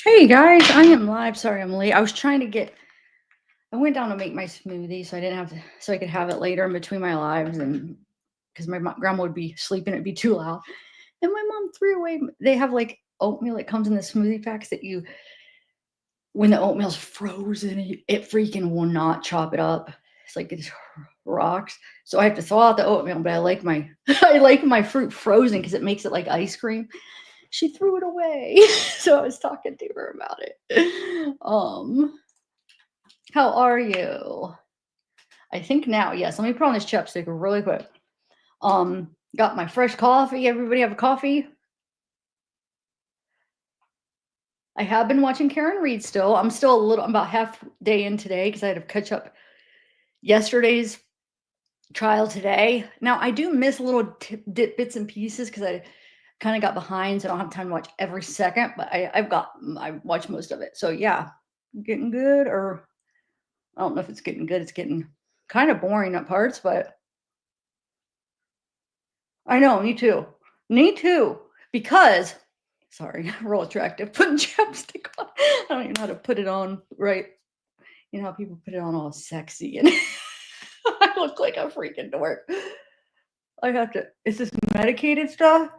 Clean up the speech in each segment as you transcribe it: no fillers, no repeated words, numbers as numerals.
Hey guys, I am live. Sorry I'm late. I went down to make my smoothie so I didn't have to, so I could have it later in between my lives, and because my grandma would be sleeping, it'd be too loud. And my mom threw away, they have like oatmeal that comes in the smoothie packs that when the oatmeal's frozen, it freaking will not chop it up. It's like it's rocks. So I have to thaw out the oatmeal, but I like my, I like my fruit frozen because it makes it like ice cream. She threw it away. So I was talking to her about it. How are you? I think now, yes. Let me put on this chapstick really quick. Got my fresh coffee. Everybody have a coffee? I have been watching Karen Reed still. I'm about half day in today because I had to catch up yesterday's trial today. Now I do miss little bits and pieces because I kind of got behind, so I don't have time to watch every second. But I watched most of it. So yeah, getting good, or I don't know if it's getting good. It's getting kind of boring at parts, but I know, me too. Me too. Because, sorry, real attractive. Putting chapstick on. I don't even know how to put it on right. You know how people put it on all sexy and I look like a freaking dork. I have to. Is this medicated stuff?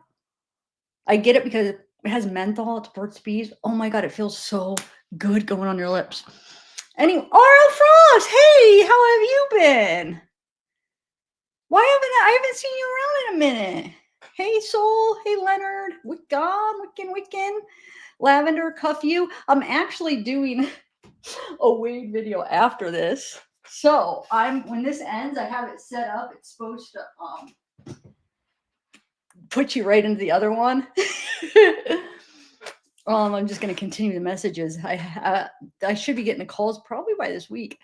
I get it because it has menthol. It's Burt's Bees. Oh my god, it feels so good going on your lips. Anyway, Arl Frost, hey, how have you been? I haven't seen you around in a minute. Hey Soul, hey Leonard, Wiccan, Lavender, Cuff You. I'm actually doing a Wade video after this. So when this ends, I have it set up. It's supposed to put you right into the other one. I'm just gonna continue the messages. I should be getting the calls probably by this week,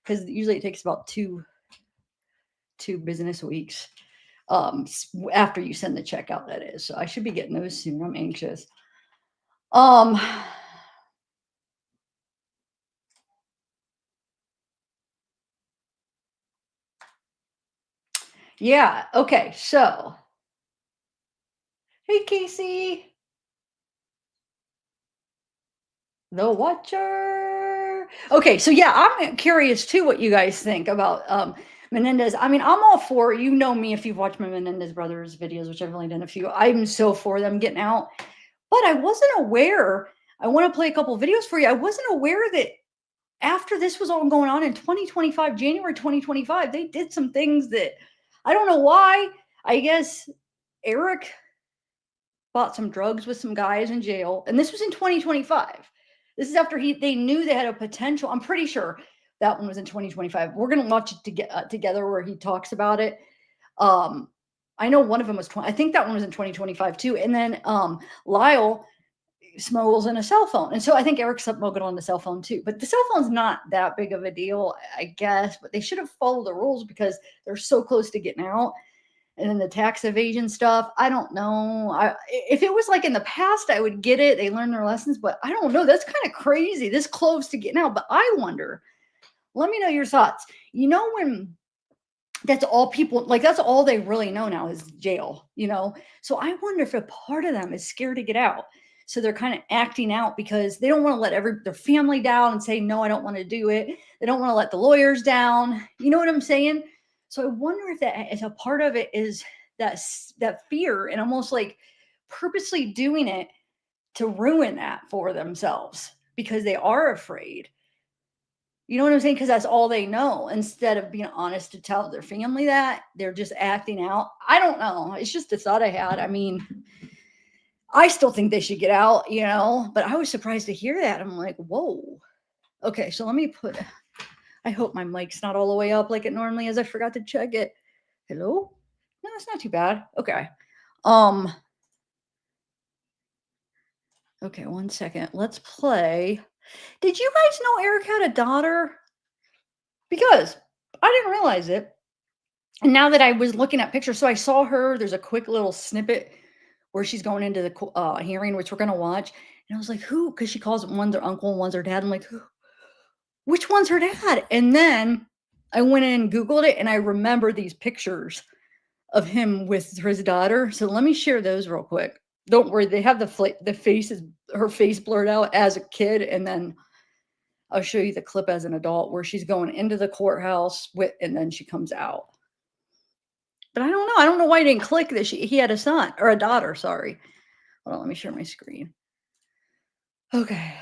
because usually it takes about two business weeks after you send the check out, that is. So I should be getting those soon. I'm anxious. Yeah, okay, so hey Casey, the Watcher. Okay, so yeah, I'm curious too what you guys think about Menendez. I mean, I'm all for, you know me, if you've watched my Menendez brothers videos, which I've only done a few, I'm so for them getting out. But I wasn't aware. I want to play a couple videos for you. I wasn't aware that after this was all going on in 2025, January 2025, they did some things that I don't know why. I guess Erik bought some drugs with some guys in jail, and this was in 2025. This is after they knew they had a potential. I'm pretty sure that one was in 2025. We're gonna watch it together where he talks about it. Um, I know one of them was 20. I think that one was in 2025 too. And then Lyle smuggles in a cell phone, and so I think Erik smuggled on the cell phone too. But the cell phone's not that big of a deal, I guess. But they should have followed the rules because they're so close to getting out. And then the tax evasion stuff, I don't know. If it was like in the past, I would get it. They learned their lessons, but I don't know. That's kind of crazy, this close to getting out. But I wonder, let me know your thoughts. You know, when that's all people, like, that's all they really know now is jail, you know? So I wonder if a part of them is scared to get out. So they're kind of acting out because they don't want to let their family down and say, no, I don't want to do it. They don't want to let the lawyers down. You know what I'm saying? So I wonder if that is a part of it, is that fear, and almost like purposely doing it to ruin that for themselves because they are afraid. You know what I'm saying? Because that's all they know. Instead of being honest to tell their family that, they're just acting out. I don't know. It's just a thought I had. I mean, I still think they should get out, you know, but I was surprised to hear that. I'm like, whoa. Okay, so I hope my mic's not all the way up like it normally is. I forgot to check it. Hello? No, it's not too bad. Okay. Um, okay, 1 second. Let's play. Did you guys know Erik had a daughter? Because I didn't realize it. And now that I was looking at pictures, so I saw her. There's a quick little snippet where she's going into the hearing, which we're gonna watch. And I was like, who? Because she calls one's her uncle and one's her dad. I'm like, who? Which one's her dad? And then I went in and Googled it, and I remember these pictures of him with his daughter. So let me share those real quick. Don't worry, they have the face is her face blurred out as a kid, and then I'll show you the clip as an adult where she's going into the courthouse with, and then she comes out. But I don't know. I don't know why he didn't click that he had a son or a daughter. Sorry. Hold on, let me share my screen. Okay.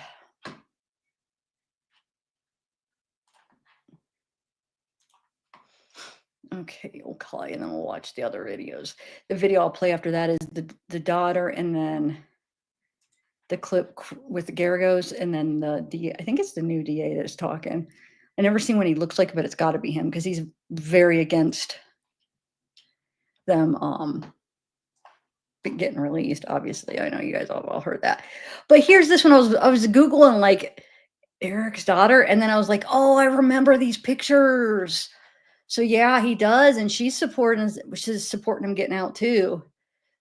Okay, okay, and then we'll watch the other videos. The video I'll play after that is the daughter, and then the clip with the Garagos, and then the DA. I think it's the new DA that's talking. I never seen what he looks like, but it's got to be him because he's very against them getting released. Obviously, I know you guys all heard that. But here's this one. I was googling like Erik's daughter, and then I was like, oh, I remember these pictures. So yeah, he does, and she's supporting him getting out too.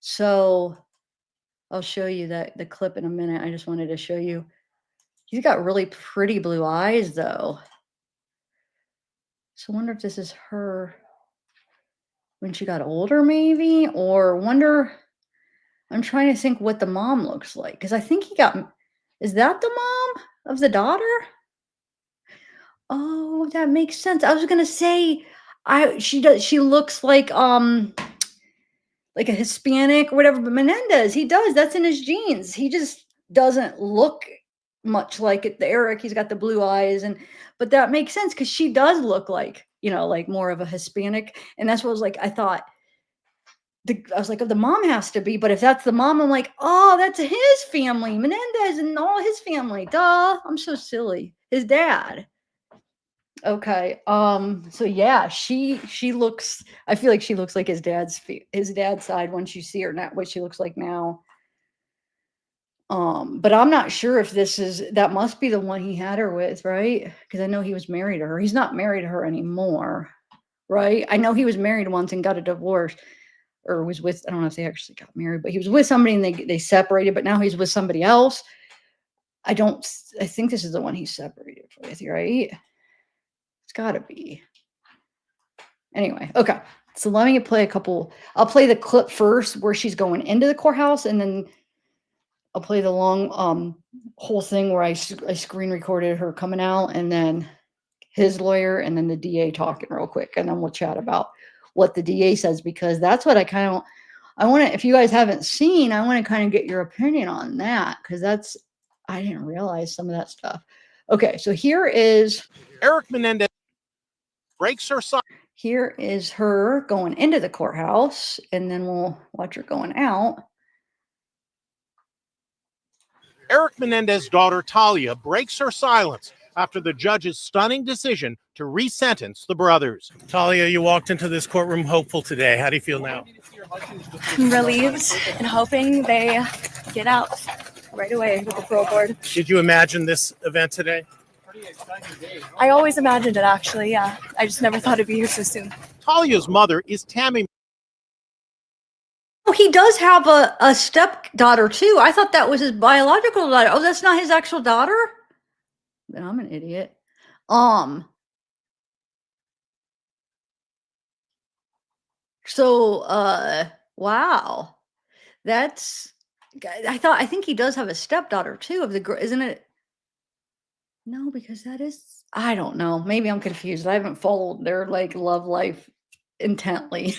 So I'll show you the clip in a minute. I just wanted to show you. He's got really pretty blue eyes though. So I wonder if this is her when she got older, maybe, or wonder. I'm trying to think what the mom looks like because I think is that the mom of the daughter? Oh, that makes sense. I was gonna say, she looks like a Hispanic or whatever, but Menendez, he does. That's in his genes. He just doesn't look much like it. The Erik, he's got the blue eyes, but that makes sense because she does look like, like more of a Hispanic, and that's what I was like. I was like, oh, the mom has to be, but if that's the mom, I'm like, oh, that's his family, Menendez and all his family. Duh, I'm so silly. His dad. Okay. So yeah, she looks, I feel like she looks like his dad's side once you see her, not what she looks like now. But I'm not sure if that must be the one he had her with, right? Because I know he was married to her. He's not married to her anymore, right? I know he was married once and got a divorce, or was with, I don't know if they actually got married, but he was with somebody and they separated, but now he's with somebody else. I think this is the one he separated with, right? It's gotta be. Anyway, okay. So let me play I'll play the clip first where she's going into the courthouse, and then I'll play the long whole thing where I screen recorded her coming out, and then his lawyer, and then the DA talking real quick, and then we'll chat about what the DA says, because that's what I want to, if you guys haven't seen, I want to kind of get your opinion on that, because I didn't realize some of that stuff. Okay, so here is Erik Menendez breaks her side. Here is her going into the courthouse, and then we'll watch her going out. Erik Menendez's daughter, Talia, breaks her silence after the judge's stunning decision to resentence the brothers. Talia, you walked into this courtroom hopeful today. How do you feel now? I'm relieved and hoping they get out right away with the parole board. Did you imagine this event today? I always imagined it, actually, yeah. I just never thought it'd be here so soon. Talia's mother is Tammy. Oh, he does have a stepdaughter too. I thought that was his biological daughter. Oh, that's not his actual daughter? Then I'm an idiot. So wow. I think he does have a stepdaughter too of the girl, isn't it? No, because I don't know. Maybe I'm confused. I haven't followed their love life intently.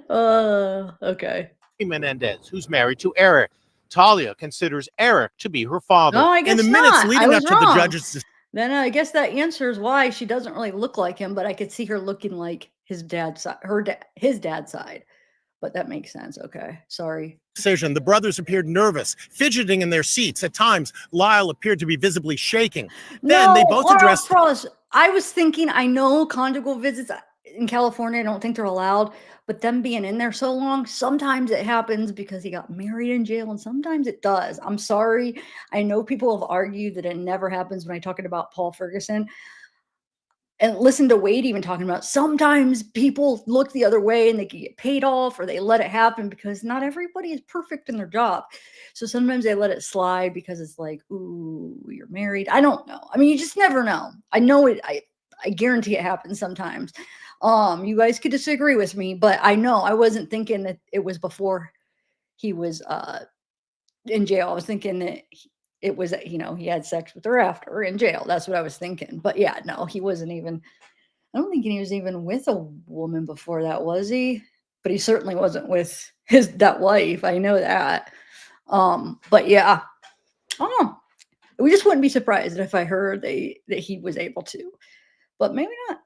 Okay. Menendez, who's married to Erik. Talia considers Erik to be her father. No, I guess in the not. minutes leading up to the judge's Then I guess that answers why she doesn't really look like him, but I could see her looking like his dad's side, his dad's side. But that makes sense. Okay. Sorry. decision, the brothers appeared nervous, fidgeting in their seats. At times, Lyle appeared to be visibly shaking. Then they both addressed. I was thinking, I know conjugal visits in California, I don't think they're allowed, but them being in there so long, sometimes it happens because he got married in jail, and sometimes it does. I'm sorry. I know people have argued that it never happens when I'm talking about Paul Ferguson. And listen to Wade even talking about sometimes people look the other way and they can get paid off, or they let it happen because not everybody is perfect in their job. So sometimes they let it slide because it's like, ooh, you're married. I don't know. I mean, you just never know. I know it. I guarantee it happens sometimes. You guys could disagree with me, but I know I wasn't thinking that it was before he was in jail. I was thinking that it was, he had sex with her after in jail. That's what I was thinking. But yeah, no, he wasn't even. I don't think he was even with a woman before that, was he? But he certainly wasn't with that wife. I know that. But yeah, I don't know. We just wouldn't be surprised if I heard that he was able to, but maybe not.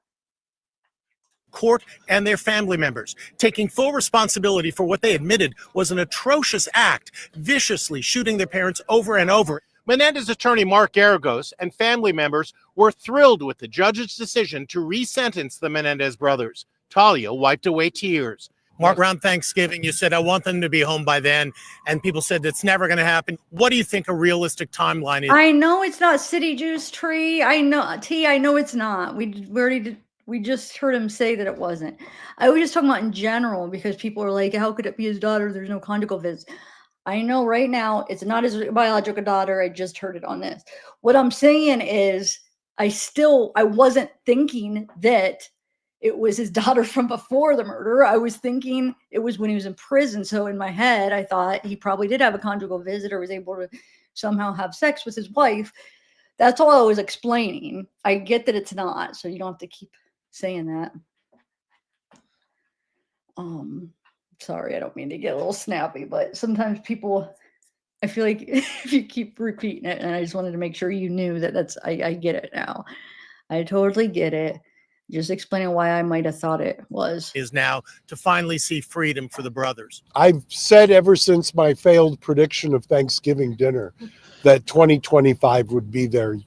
Court and their family members, taking full responsibility for what they admitted was an atrocious act, viciously shooting their parents over and over. Menendez attorney Mark Garagos and family members were thrilled with the judge's decision to resentence the Menendez brothers. Talia wiped away tears. Mark, around Thanksgiving, you said, I want them to be home by then. And people said that's never going to happen. What do you think a realistic timeline is? I know it's not City Juice Tree. I know, T, I know it's not. We already did. We just heard him say that it wasn't. I was just talking about in general because people are like, how could it be his daughter? There's no conjugal visits. I know right now it's not his biological daughter. I just heard it on this. What I'm saying is I wasn't thinking that it was his daughter from before the murder. I was thinking it was when he was in prison. So in my head, I thought he probably did have a conjugal visit or was able to somehow have sex with his wife. That's all I was explaining. I get that it's not, so you don't have to keep saying that. Sorry, I don't mean to get a little snappy, but sometimes people, I feel like if you keep repeating it, and I just wanted to make sure you knew that I get it now. I totally get it. Just explaining why I might have thought it was. Is now to finally see freedom for the brothers. I've said ever since my failed prediction of Thanksgiving dinner that 2025 would be their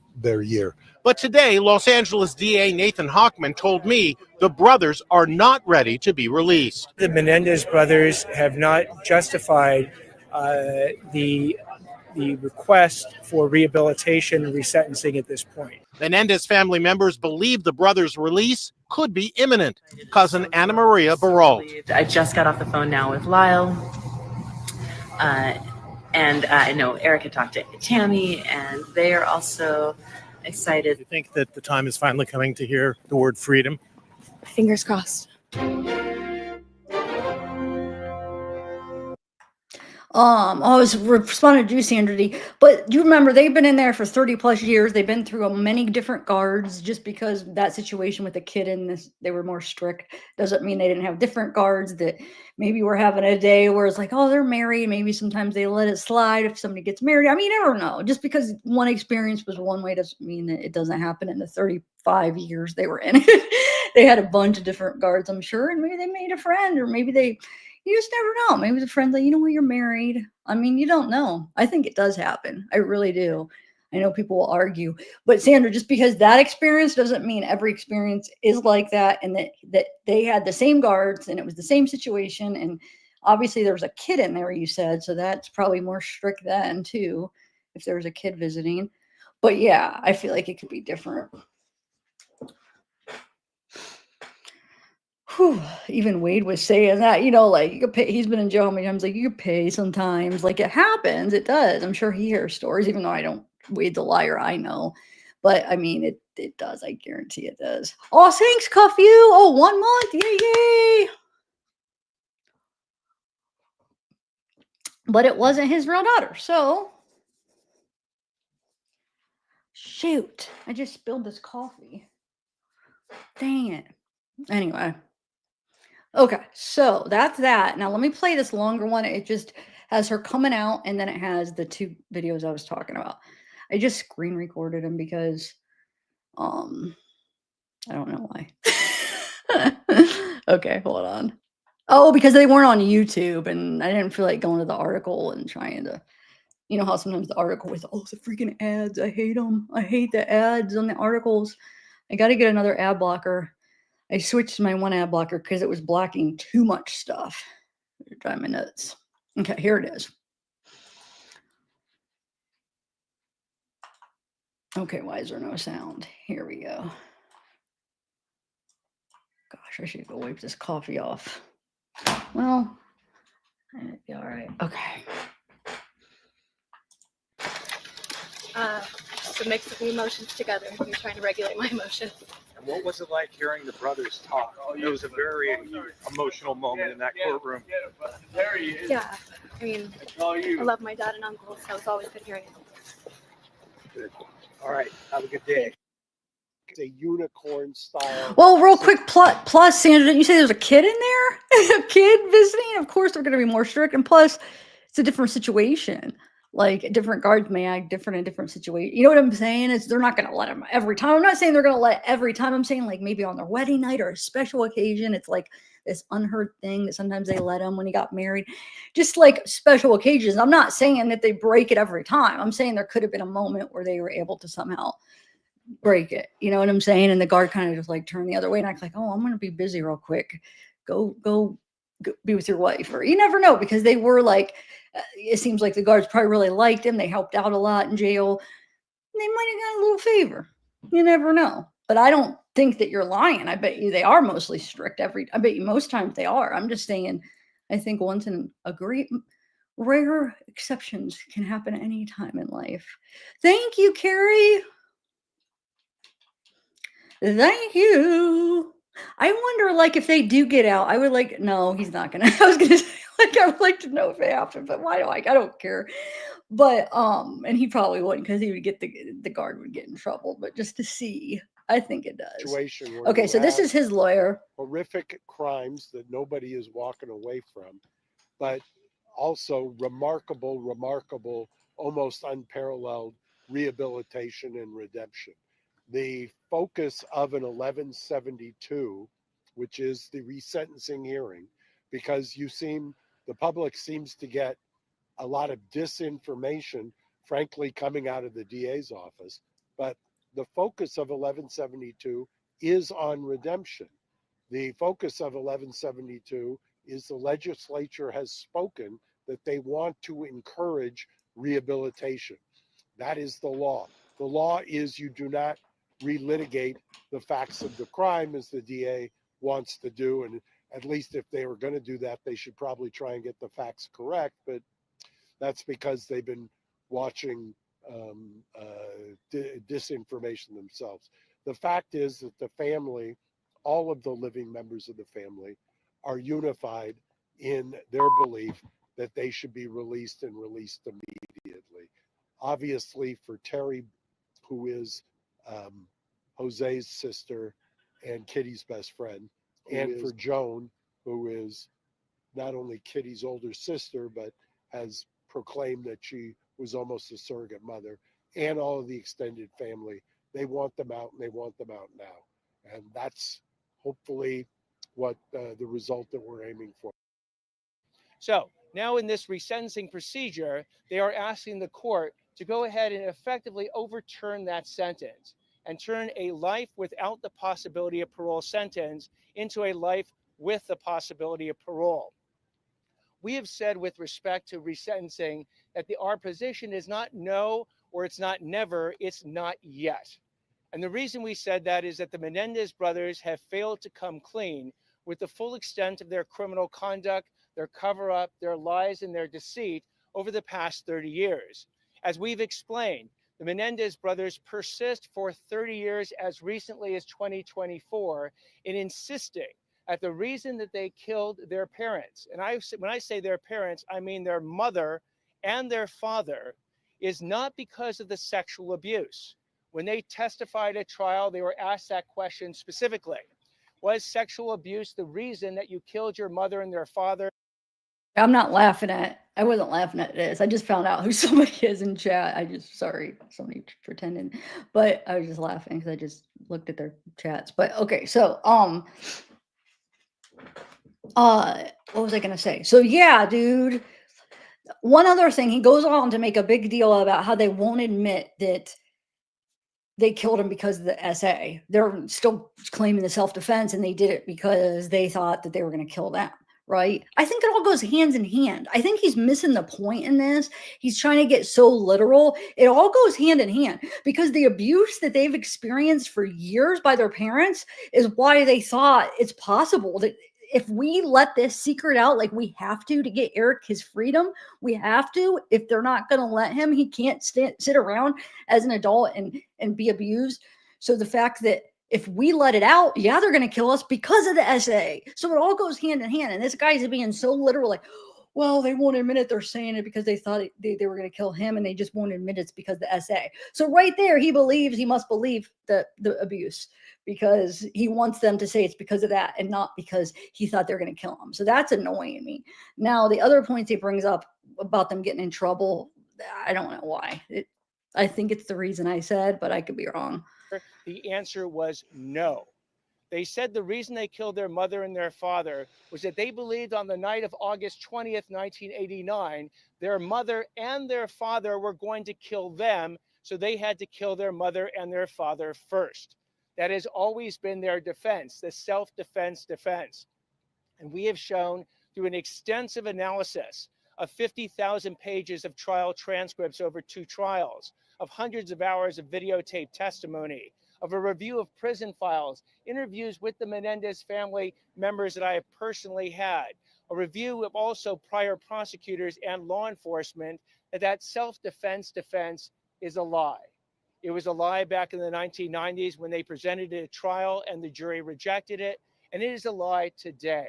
year. But today, Los Angeles DA Nathan Hochman told me the brothers are not ready to be released. The Menendez brothers have not justified the request for rehabilitation and resentencing at this point. Menendez family members believe the brothers' release could be imminent. Cousin Anna Maria Paroled. I just got off the phone now with Lyle. And I know Erik had talked to Tammy, and they are also excited. You think that the time is finally coming to hear the word freedom? Fingers crossed. I was responding to you, Sandra D. But do you remember they've been in there for 30 plus years? They've been through many different guards. Just because that situation with the kid in this, they were more strict, doesn't mean they didn't have different guards that maybe we're having a day where it's like, oh, they're married. Maybe sometimes they let it slide if somebody gets married. I mean, you never know. Just because one experience was one way doesn't mean that it doesn't happen in the 35 years they were in it. They had a bunch of different guards, I'm sure, and maybe they made a friend, or maybe you just never know. Maybe the friend's like, you know what, you're married. I mean, you don't know. I think it does happen. I really do. I know people will argue. But Sandra, just because that experience doesn't mean every experience is like that, and that they had the same guards and it was the same situation. And obviously there was a kid in there, you said. So that's probably more strict then too, if there was a kid visiting. But yeah, I feel like it could be different. Whew, even Wade was saying that, like you could pay, he's been in jail how many times, like you could pay sometimes, like it happens, it does. I'm sure he hears stories, even though I don't, Wade's a liar, I know. But I mean, it does, I guarantee it does. Oh, thanks, Cuff You. Oh, 1 month, yay. But it wasn't his real daughter, so. Shoot, I just spilled this coffee. Dang it. Anyway. Okay, so that's that. Now let me play this longer one. It just has her coming out, and then it has the 2 videos I was talking about. I just screen recorded them because I don't know why. Okay, hold on. Oh, because they weren't on YouTube, and I didn't feel like going to the article and trying to, you know how sometimes the article with all the freaking ads. I hate them. I hate the ads on the articles. I got to get another ad blocker. I switched to my one ad blocker because it was blocking too much stuff. It drive me nuts. Okay, here it is. Okay, why is there no sound? Here we go. Gosh, I should go wipe this coffee off. Well, it'd be all right. Okay. Just a mix of the emotions together. You're trying to regulate my emotions. What was it like hearing the brothers talk? It was a very emotional moment in that courtroom. Yeah, I mean, I love my dad and uncle, so it's always good hearing them. Good. All right. Have a good day. It's a unicorn style. Well, real quick, plus, Sandra, didn't you say there's a kid in there? A kid visiting? Of course, they're going to be more strict. And plus, it's a different situation. Like, different guards may act different in different situations. You know what I'm saying? Is they're not going to let them every time. I'm not saying they're going to let every time. I'm saying, like, maybe on their wedding night or a special occasion. It's like this unheard thing that sometimes they let them when he got married. Just like special occasions. I'm not saying that they break it every time. I'm saying there could have been a moment where they were able to somehow break it. You know what I'm saying? And the guard kind of just like turned the other way and acts like, oh, I'm going to be busy real quick. Go be with your wife. Or you never know, because they were like, it seems like the guards probably really liked him. They helped out a lot in jail. They might have got a little favor. You never know. But I don't think that you're lying. I bet you they are mostly strict. I bet you most times they are. I'm just saying, I think once in a great rare exceptions can happen any time in life. Thank you, Carrie. Thank you. I wonder, like, if they do get out, I would like, no, he's not gonna. I was gonna say, like, I would like to know if it happened, but why do I don't care. But and he probably wouldn't, because he would get the guard would get in trouble. But just to see, I think it does. Situation where Okay, you so this have is his lawyer. horrific crimes that nobody is walking away from, but also remarkable, almost unparalleled rehabilitation and redemption. The focus of an 1172, which is the resentencing hearing, because the public seems to get a lot of disinformation, frankly, coming out of the DA's office. But the focus of 1172 is on redemption. The focus of 1172 is the legislature has spoken that they want to encourage rehabilitation. That is the law. The law is you do not relitigate the facts of the crime, as the DA wants to do. And at least if they were going to do that, they should probably try and get the facts correct. But that's because they've been watching disinformation themselves. The fact is that the family, all of the living members of the family, are unified in their belief that they should be released and released immediately. Obviously, for Terry, who is Jose's sister and Kitty's best friend, and for Joan, who is not only Kitty's older sister, but has proclaimed that she was almost a surrogate mother, and all of the extended family, they want them out, and they want them out now. And that's hopefully what the result that we're aiming for. So now in this resentencing procedure, they are asking the court to go ahead and effectively overturn that sentence and turn a life without the possibility of parole sentence into a life with the possibility of parole. We have said with respect to resentencing that our position is not no, or it's not never, it's not yet. And the reason we said that is that the Menendez brothers have failed to come clean with the full extent of their criminal conduct, their cover-up, their lies, and their deceit over the past 30 years. As we've explained, the Menendez brothers persist for 30 years, as recently as 2024, in insisting that the reason that they killed their parents, and when I say their parents, I mean their mother and their father, is not because of the sexual abuse. When they testified at trial, they were asked that question specifically. Was sexual abuse the reason that you killed your mother and their father? I wasn't laughing at this. I just found out who somebody is in chat. Sorry, somebody pretending, but I was just laughing because I just looked at their chats. But okay, so, what was I going to say? So yeah, dude, one other thing, he goes on to make a big deal about how they won't admit that they killed him because of the SA. They're still claiming the self-defense, and they did it because they thought that they were going to kill them. Right? I think it all goes hands in hand. I think he's missing the point in this. He's trying to get so literal. It all goes hand in hand, because the abuse that they've experienced for years by their parents is why they thought it's possible that if we let this secret out, like we have to get Erik his freedom, we have to. If they're not going to let him, he can't sit around as an adult and be abused. So the fact that if we let it out, yeah, they're going to kill us because of the SA. So it all goes hand in hand. And this guy's being so literal, like, well, they won't admit it. They're saying it because they thought they were going to kill him, and they just won't admit it's because the SA. So right there, he must believe the abuse, because he wants them to say it's because of that and not because he thought they're going to kill him. So that's annoying me. Now, the other points he brings up about them getting in trouble, I don't know why. I think it's the reason I said, but I could be wrong. The answer was no. They said the reason they killed their mother and their father was that they believed on the night of August 20th, 1989, their mother and their father were going to kill them, so they had to kill their mother and their father first. That has always been their defense, the self-defense defense. And we have shown through an extensive analysis of 50,000 pages of trial transcripts over 2 trials, of hundreds of hours of videotape testimony, of a review of prison files, interviews with the Menendez family members that I have personally had, a review of also prior prosecutors and law enforcement, that self-defense defense is a lie. It was a lie back in the 1990s when they presented it at trial and the jury rejected it, and it is a lie today.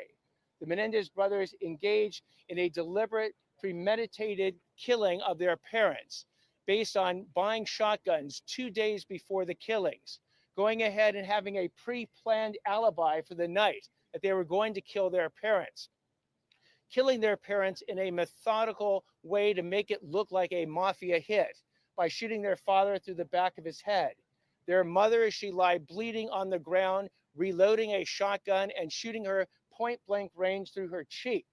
The Menendez brothers engaged in a deliberate, premeditated killing of their parents based on buying shotguns 2 days before the killings, going ahead and having a pre-planned alibi for the night that they were going to kill their parents, killing their parents in a methodical way to make it look like a mafia hit by shooting their father through the back of his head. Their mother, as she lay bleeding on the ground, reloading a shotgun and shooting her point blank range through her cheek,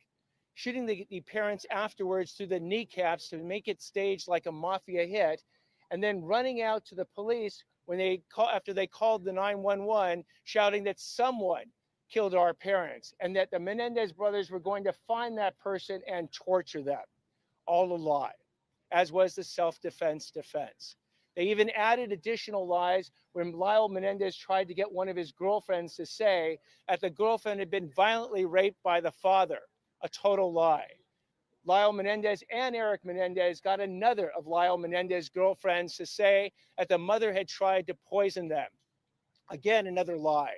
shooting the parents afterwards through the kneecaps to make it staged like a mafia hit, and then running out to the police when after they called the 911, shouting that someone killed our parents and that the Menendez brothers were going to find that person and torture them. All a lie, as was the self-defense defense. They even added additional lies when Lyle Menendez tried to get one of his girlfriends to say that the girlfriend had been violently raped by the father. A total lie. Lyle Menendez and Erik Menendez got another of Lyle Menendez's girlfriends to say that the mother had tried to poison them. Again, another lie.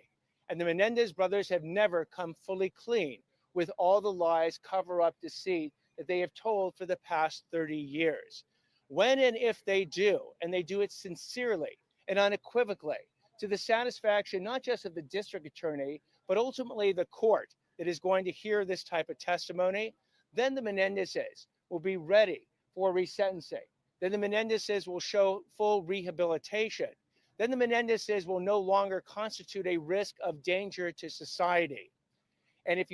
And the Menendez brothers have never come fully clean with all the lies, cover-up, deceit that they have told for the past 30 years. When and if they do, and they do it sincerely and unequivocally, to the satisfaction not just of the district attorney, but ultimately the court that is going to hear this type of testimony, then the Menendezes will be ready for resentencing. Then the Menendezes will show full rehabilitation. Then the Menendezes will no longer constitute a risk of danger to society. And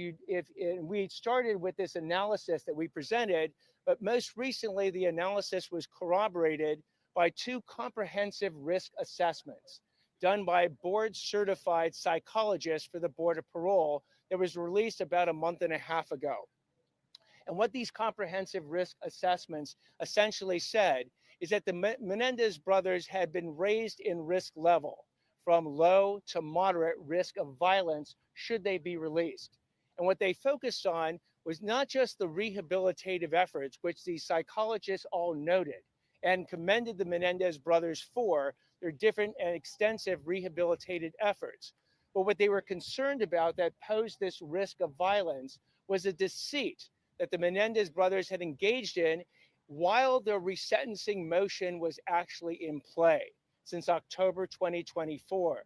we started with this analysis that we presented, but most recently the analysis was corroborated by 2 comprehensive risk assessments done by board-certified psychologists for the Board of Parole that was released about a month and a half ago. And what these comprehensive risk assessments essentially said is that the Menendez brothers had been raised in risk level from low to moderate risk of violence should they be released. And what they focused on was not just the rehabilitative efforts, which the psychologists all noted and commended the Menendez brothers for their different and extensive rehabilitative efforts. But what they were concerned about that posed this risk of violence was a deceit that the Menendez brothers had engaged in while the resentencing motion was actually in play since October 2024.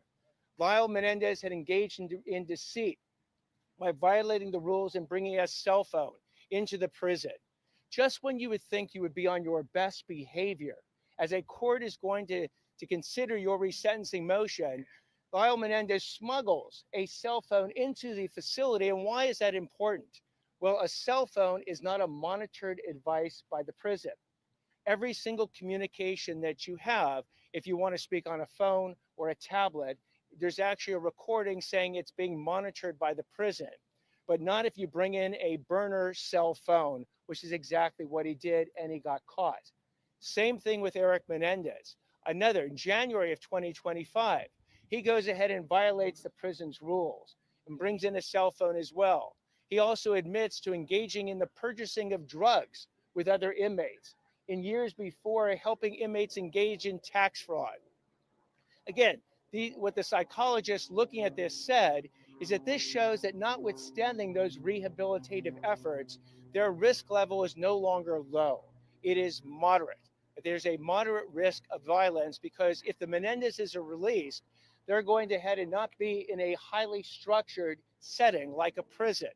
Lyle Menendez had engaged in deceit by violating the rules and bringing a cell phone into the prison. Just when you would think you would be on your best behavior, as a court is going to consider your resentencing motion, Lyle Menendez smuggles a cell phone into the facility. And why is that important? Well, a cell phone is not a monitored device by the prison. Every single communication that you have, if you want to speak on a phone or a tablet, there's actually a recording saying it's being monitored by the prison, but not if you bring in a burner cell phone, which is exactly what he did, and he got caught. Same thing with Erik Menendez. Another, in January of 2025, he goes ahead and violates the prison's rules and brings in a cell phone as well. He also admits to engaging in the purchasing of drugs with other inmates in years before, helping inmates engage in tax fraud. Again, what the psychologist looking at this said is that this shows that notwithstanding those rehabilitative efforts, their risk level is no longer low. It is moderate. There's a moderate risk of violence because if the Menendezes are released, they're going to head and not be in a highly structured setting like a prison.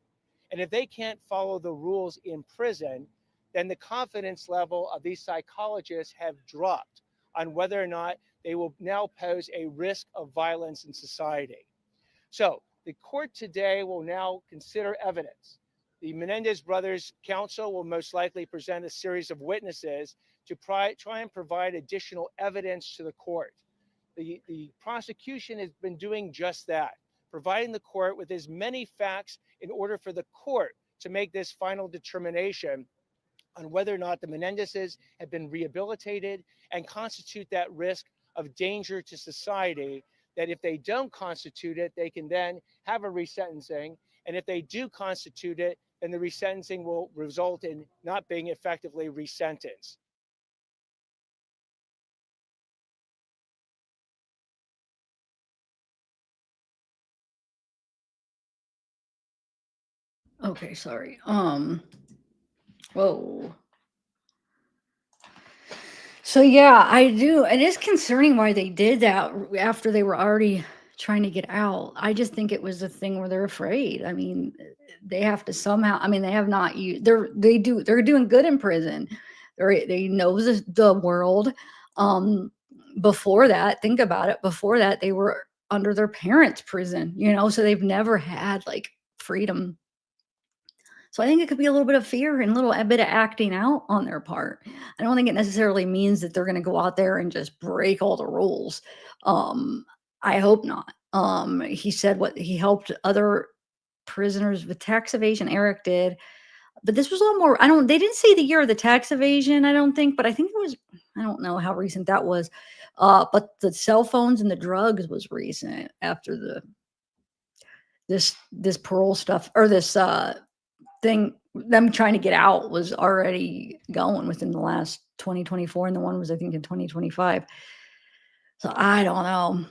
And if they can't follow the rules in prison, then the confidence level of these psychologists have dropped on whether or not they will now pose a risk of violence in society. So the court today will now consider evidence. The Menendez brothers' counsel will most likely present a series of witnesses to try and provide additional evidence to the court. The prosecution has been doing just that, providing the court with as many facts in order for the court to make this final determination on whether or not the Menendezes have been rehabilitated and constitute that risk of danger to society, that if they don't constitute it, they can then have a resentencing. And if they do constitute it, then the resentencing will result in not being effectively resentenced. Okay, sorry. Whoa. So yeah, I do. It is concerning why they did that after they were already trying to get out. I just think it was a thing where they're afraid. I mean, they have to somehow. I mean, they have not used. They're doing good in prison. They know the world. Before that, think about it. Before that, they were under their parents' prison. So they've never had like freedom. So I think it could be a little bit of fear and a bit of acting out on their part. I don't think it necessarily means that they're going to go out there and just break all the rules. I hope not. He said he helped other prisoners with tax evasion. Erik did, but this was a little more. They didn't say the year of the tax evasion, I don't think, but I think it was. I don't know how recent that was. But the cell phones and the drugs was recent after this parole stuff or this thing, them trying to get out was already going within the last 2024, and the one was I think in 2025. So I don't know.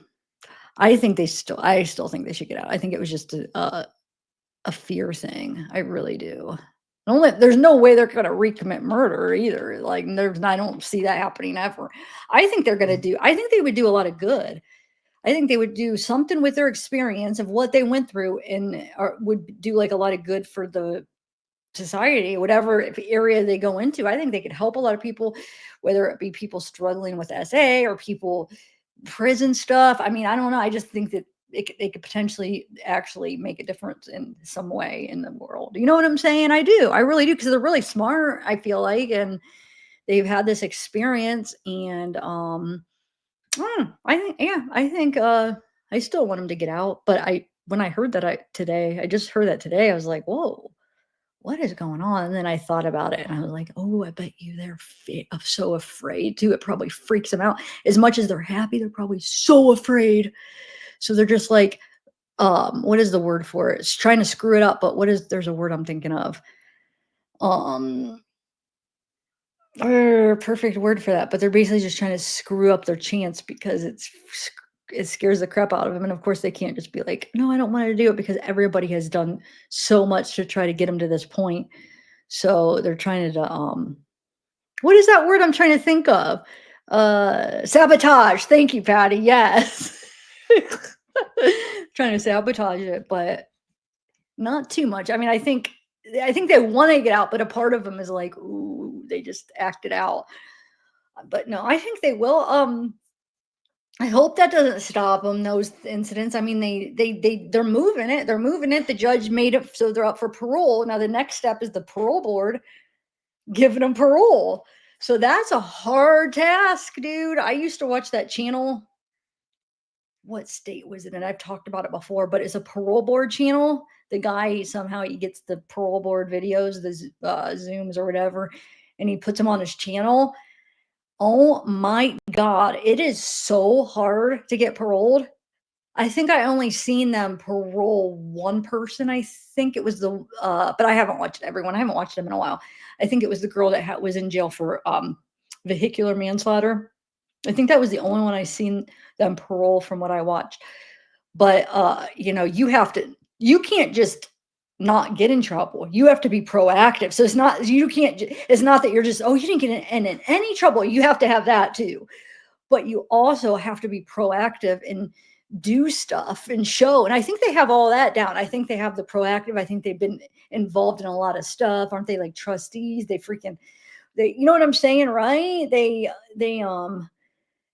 I still think they should get out. I think it was just a fear thing. I really do. There's no way they're going to recommit murder either. Like I don't see that happening ever. I think they would do a lot of good. I think they would do something with their experience of what they went through and would do like a lot of good for the society, whatever area they go into. I think they could help a lot of people, whether it be people struggling with SA or people prison stuff. I mean, I don't know. I just think that they could potentially actually make a difference in some way in the world. You know what I'm saying? I do. I really do, because they're really smart, I feel like, and they've had this experience. And I think I still want them to get out. But when I heard that I just heard that today, I was like, whoa, what is going on? And then I thought about it and I was like, oh, I bet you they're so afraid too. It probably freaks them out. As much as they're happy, they're probably so afraid. So they're just like, what is the word for it? It's trying to screw it up, but there's a word I'm thinking of. Perfect word for that. But they're basically just trying to screw up their chance because it scares the crap out of them. And of course they can't just be like, no, I don't want to do it, because everybody has done so much to try to get them to this point. So they're trying to, what is that word I'm trying to think of? Sabotage. Thank you, Patty. Yes. Trying to sabotage it, but not too much. I mean, I think they want to get out, but a part of them is like, ooh, they just acted out. But no, I think they will. I hope that doesn't stop them, those incidents. I mean, they're moving it. They're moving it. The judge made it so they're up for parole. Now the next step is the parole board giving them parole. So that's a hard task, dude. I used to watch that channel. What state was it in? I've talked about it before, but it's a parole board channel. The guy somehow he gets the parole board videos, the Zooms or whatever, and he puts them on his channel. Oh my God, it is so hard to get paroled. I think I only seen them parole one person. I think it was but I haven't watched everyone. I haven't watched them in a while. I think it was the girl that was in jail for vehicular manslaughter. I think that was the only one I seen them parole from what I watched. But you know, you can't just not get in trouble. You have to be proactive. So it's not it's not that you're just, oh, you didn't get in any trouble. You have to have that too. But you also have to be proactive and do stuff and show. And I think they have all that down. I think they have the proactive. I think they've been involved in a lot of stuff. Aren't they like trustees? You know what I'm saying, right? They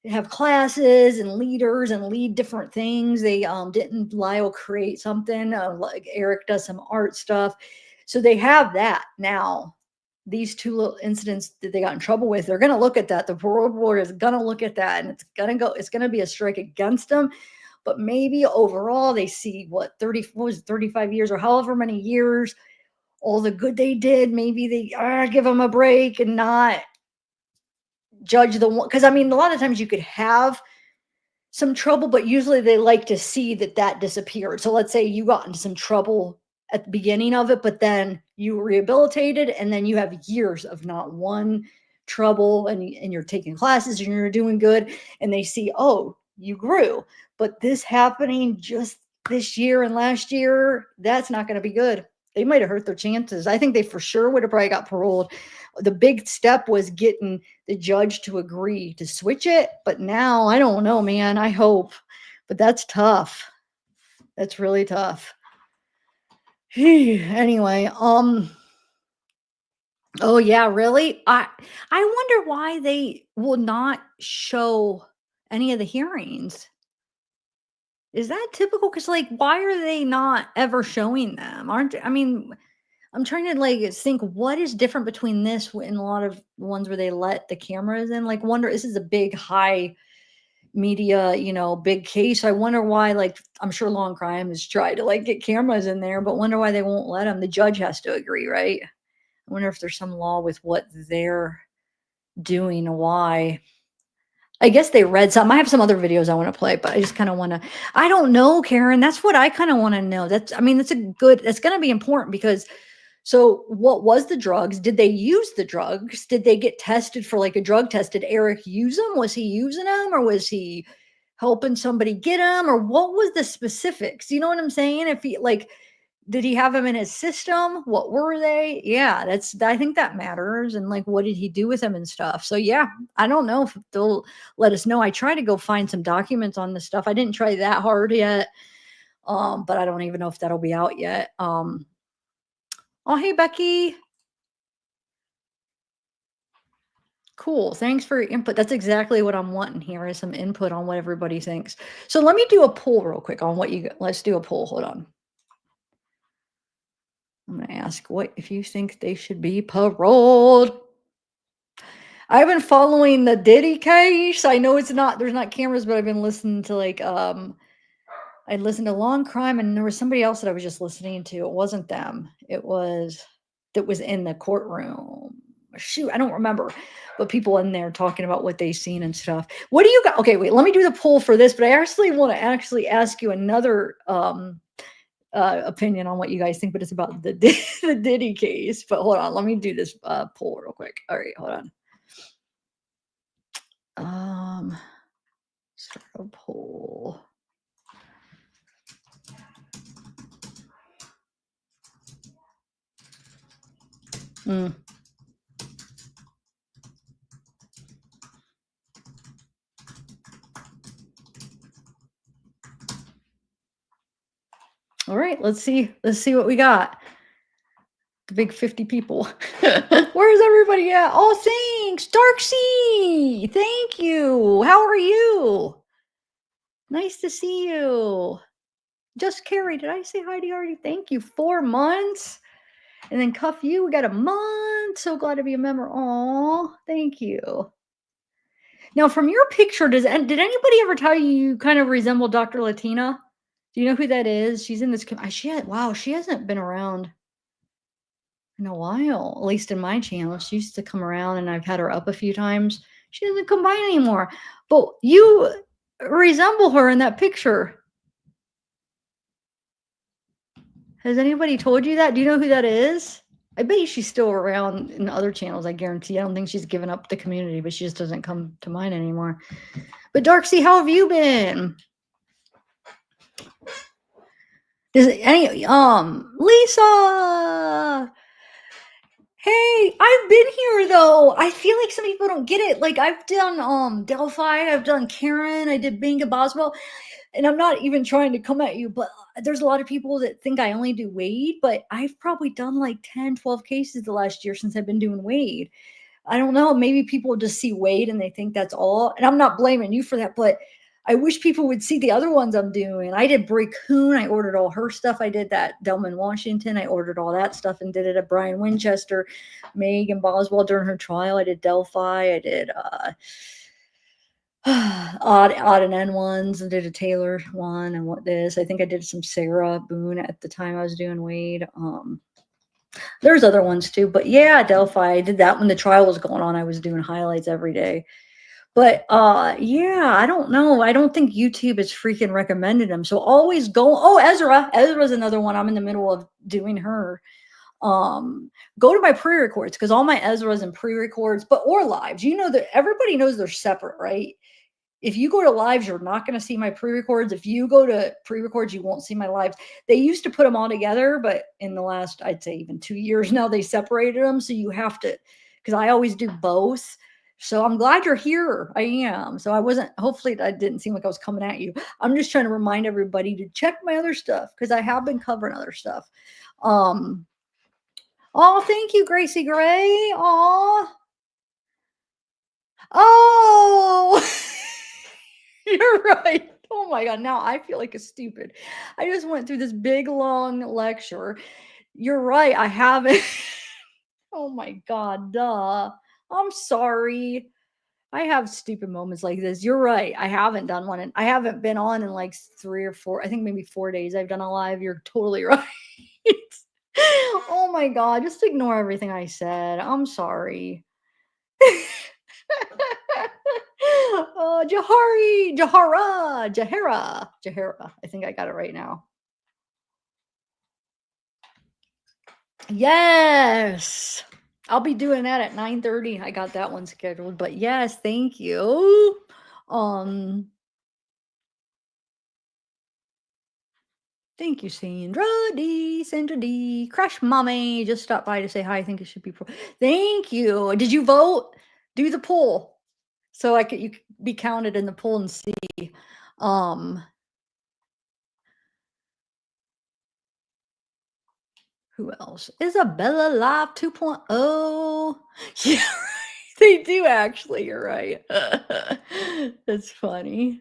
have classes and leaders and lead different things. They didn't Lyle create something like Erik does some art stuff. So they have that now. These two little incidents that they got in trouble with, they're going to look at that. The parole board is going to look at that, and it's going to be a strike against them. But maybe overall they see what 35 years or however many years, all the good they did. Maybe they give them a break and not judge the one. Because I mean, a lot of times you could have some trouble, but usually they like to see that disappeared. So let's say you got into some trouble at the beginning of it, but then you rehabilitated, and then you have years of not one trouble, and you're taking classes and you're doing good, and they see, oh, you grew. But this happening just this year and last year, that's not going to be good. They might have hurt their chances. I think they for sure would have probably got paroled. The big step was getting the judge to agree to switch it. But now I don't know, man. I hope. But that's tough. That's really tough. Anyway, oh yeah, really? I wonder why they will not show any of the hearings. Is that typical? Because like, why are they not ever showing them? I mean, I'm trying to like think what is different between this and a lot of ones where they let the cameras in. Like, wonder, this is a big high media, big case. I wonder why, like, I'm sure Law and Crime has tried to like get cameras in there, but wonder why they won't let them. The judge has to agree, right? I wonder if there's some law with what they're doing and why. I guess they read some. I have some other videos I want to play, but I just kind of want to, I don't know, Karen. That's what I kind of want to know. That's going to be important because, so what was the drugs? Did they use the drugs? Did they get tested for like a drug test? Did Erik use them? Was he using them, or was he helping somebody get them, or what was the specifics? You know what I'm saying? If he like, did he have them in his system? What were they? Yeah, I think that matters. And like, what did he do with them and stuff? So yeah, I don't know if they'll let us know. I try to go find some documents on this stuff. I didn't try that hard yet. But I don't even know if that'll be out yet. Oh, hey, Becky. Cool. Thanks for your input. That's exactly what I'm wanting here, is some input on what everybody thinks. So let me do a poll real quick on let's do a poll. Hold on. I'm going to ask what if you think they should be paroled. I've been following the Diddy case. I know there's not cameras, but I've been listening to like, I listened to Law and Crime, and there was somebody else that I was just listening to. It wasn't them. That was in the courtroom. Shoot, I don't remember, but people in there talking about what they've seen and stuff. What do you got? Okay, wait, let me do the poll for this, but I actually want to ask you another, opinion on what you guys think, but it's about the Diddy case. But hold on, let me do this poll real quick. All right, hold on. Start a poll. All right, let's see what we got. The big 50 people. Where's everybody at? Oh, thanks. Darksea. Thank you. How are you? Nice to see you. Just Carrie. Did I say hi to you already? Thank you. 4 months. And then Cuff You, we got a month. So glad to be a member. Oh, thank you. Now, from your picture, did anybody ever tell you kind of resemble Dr. Latina? Do you know who that is? She's in this. She hasn't been around in a while, at least in my channel. She used to come around, and I've had her up a few times. She doesn't come by anymore. But you resemble her in that picture. Has anybody told you that? Do you know who that is? I bet you she's still around in other channels, I guarantee. I don't think she's given up the community, but she just doesn't come to mine anymore. But Darksea, how have you been? Is it any Lisa? Hey, I've been here though. I feel like some people don't get it. Like I've done Delphi, I've done Karen, I did Binga Boswell, and I'm not even trying to come at you, but there's a lot of people that think I only do Wade, but I've probably done like 10, 12 cases the last year since I've been doing Wade. I don't know. Maybe people just see Wade and they think that's all. And I'm not blaming you for that, but I wish people would see the other ones I'm doing. I did Brie Coon. I ordered all her stuff. I did that Delman Washington. I ordered all that stuff and did it at Brian Winchester, Megan Boswell during her trial. I did Delphi. I did odd and end ones. I did a Taylor one and what this. I think I did some Sarah Boone at the time I was doing Wade. There's other ones too, but yeah, Delphi. I did that when the trial was going on. I was doing highlights every day. But yeah, I don't know. I don't think YouTube has freaking recommended them. So always go. Oh, Ezra. Ezra's another one. I'm in the middle of doing her. Go to my pre-records because all my Ezra's and pre-records, but or lives. You know that everybody knows they're separate, right? If you go to lives, you're not going to see my pre-records. If you go to pre-records, you won't see my lives. They used to put them all together, but in the last, I'd say even 2 years now, they separated them. So you have to, because I always do both. So I'm glad you're here. I am. So I wasn't, hopefully I didn't seem like I was coming at you. I'm just trying to remind everybody to check my other stuff because I have been covering other stuff. Oh, thank you, Gracie Gray. Oh, you're right. Oh my God. Now I feel like a stupid. I just went through this big, long lecture. You're right. I haven't. Oh my God. Duh. I'm sorry. I have stupid moments like this. You're right. I haven't done one. And I haven't been on in like 3 or 4, I think maybe 4 days I've done a live. You're totally right. Oh my God. Just ignore everything I said. I'm sorry. Jahara. I think I got it right now. Yes. I'll be doing that at 9:30. I got that one scheduled, but yes, thank you. Thank you, Sandra D. Crush Mommy just stopped by to say hi. I think it should be thank you. Did you vote? Do the poll so you could be counted in the poll and see. Who else? Isabella Live 2.0. Yeah, they do actually. You're right. That's funny.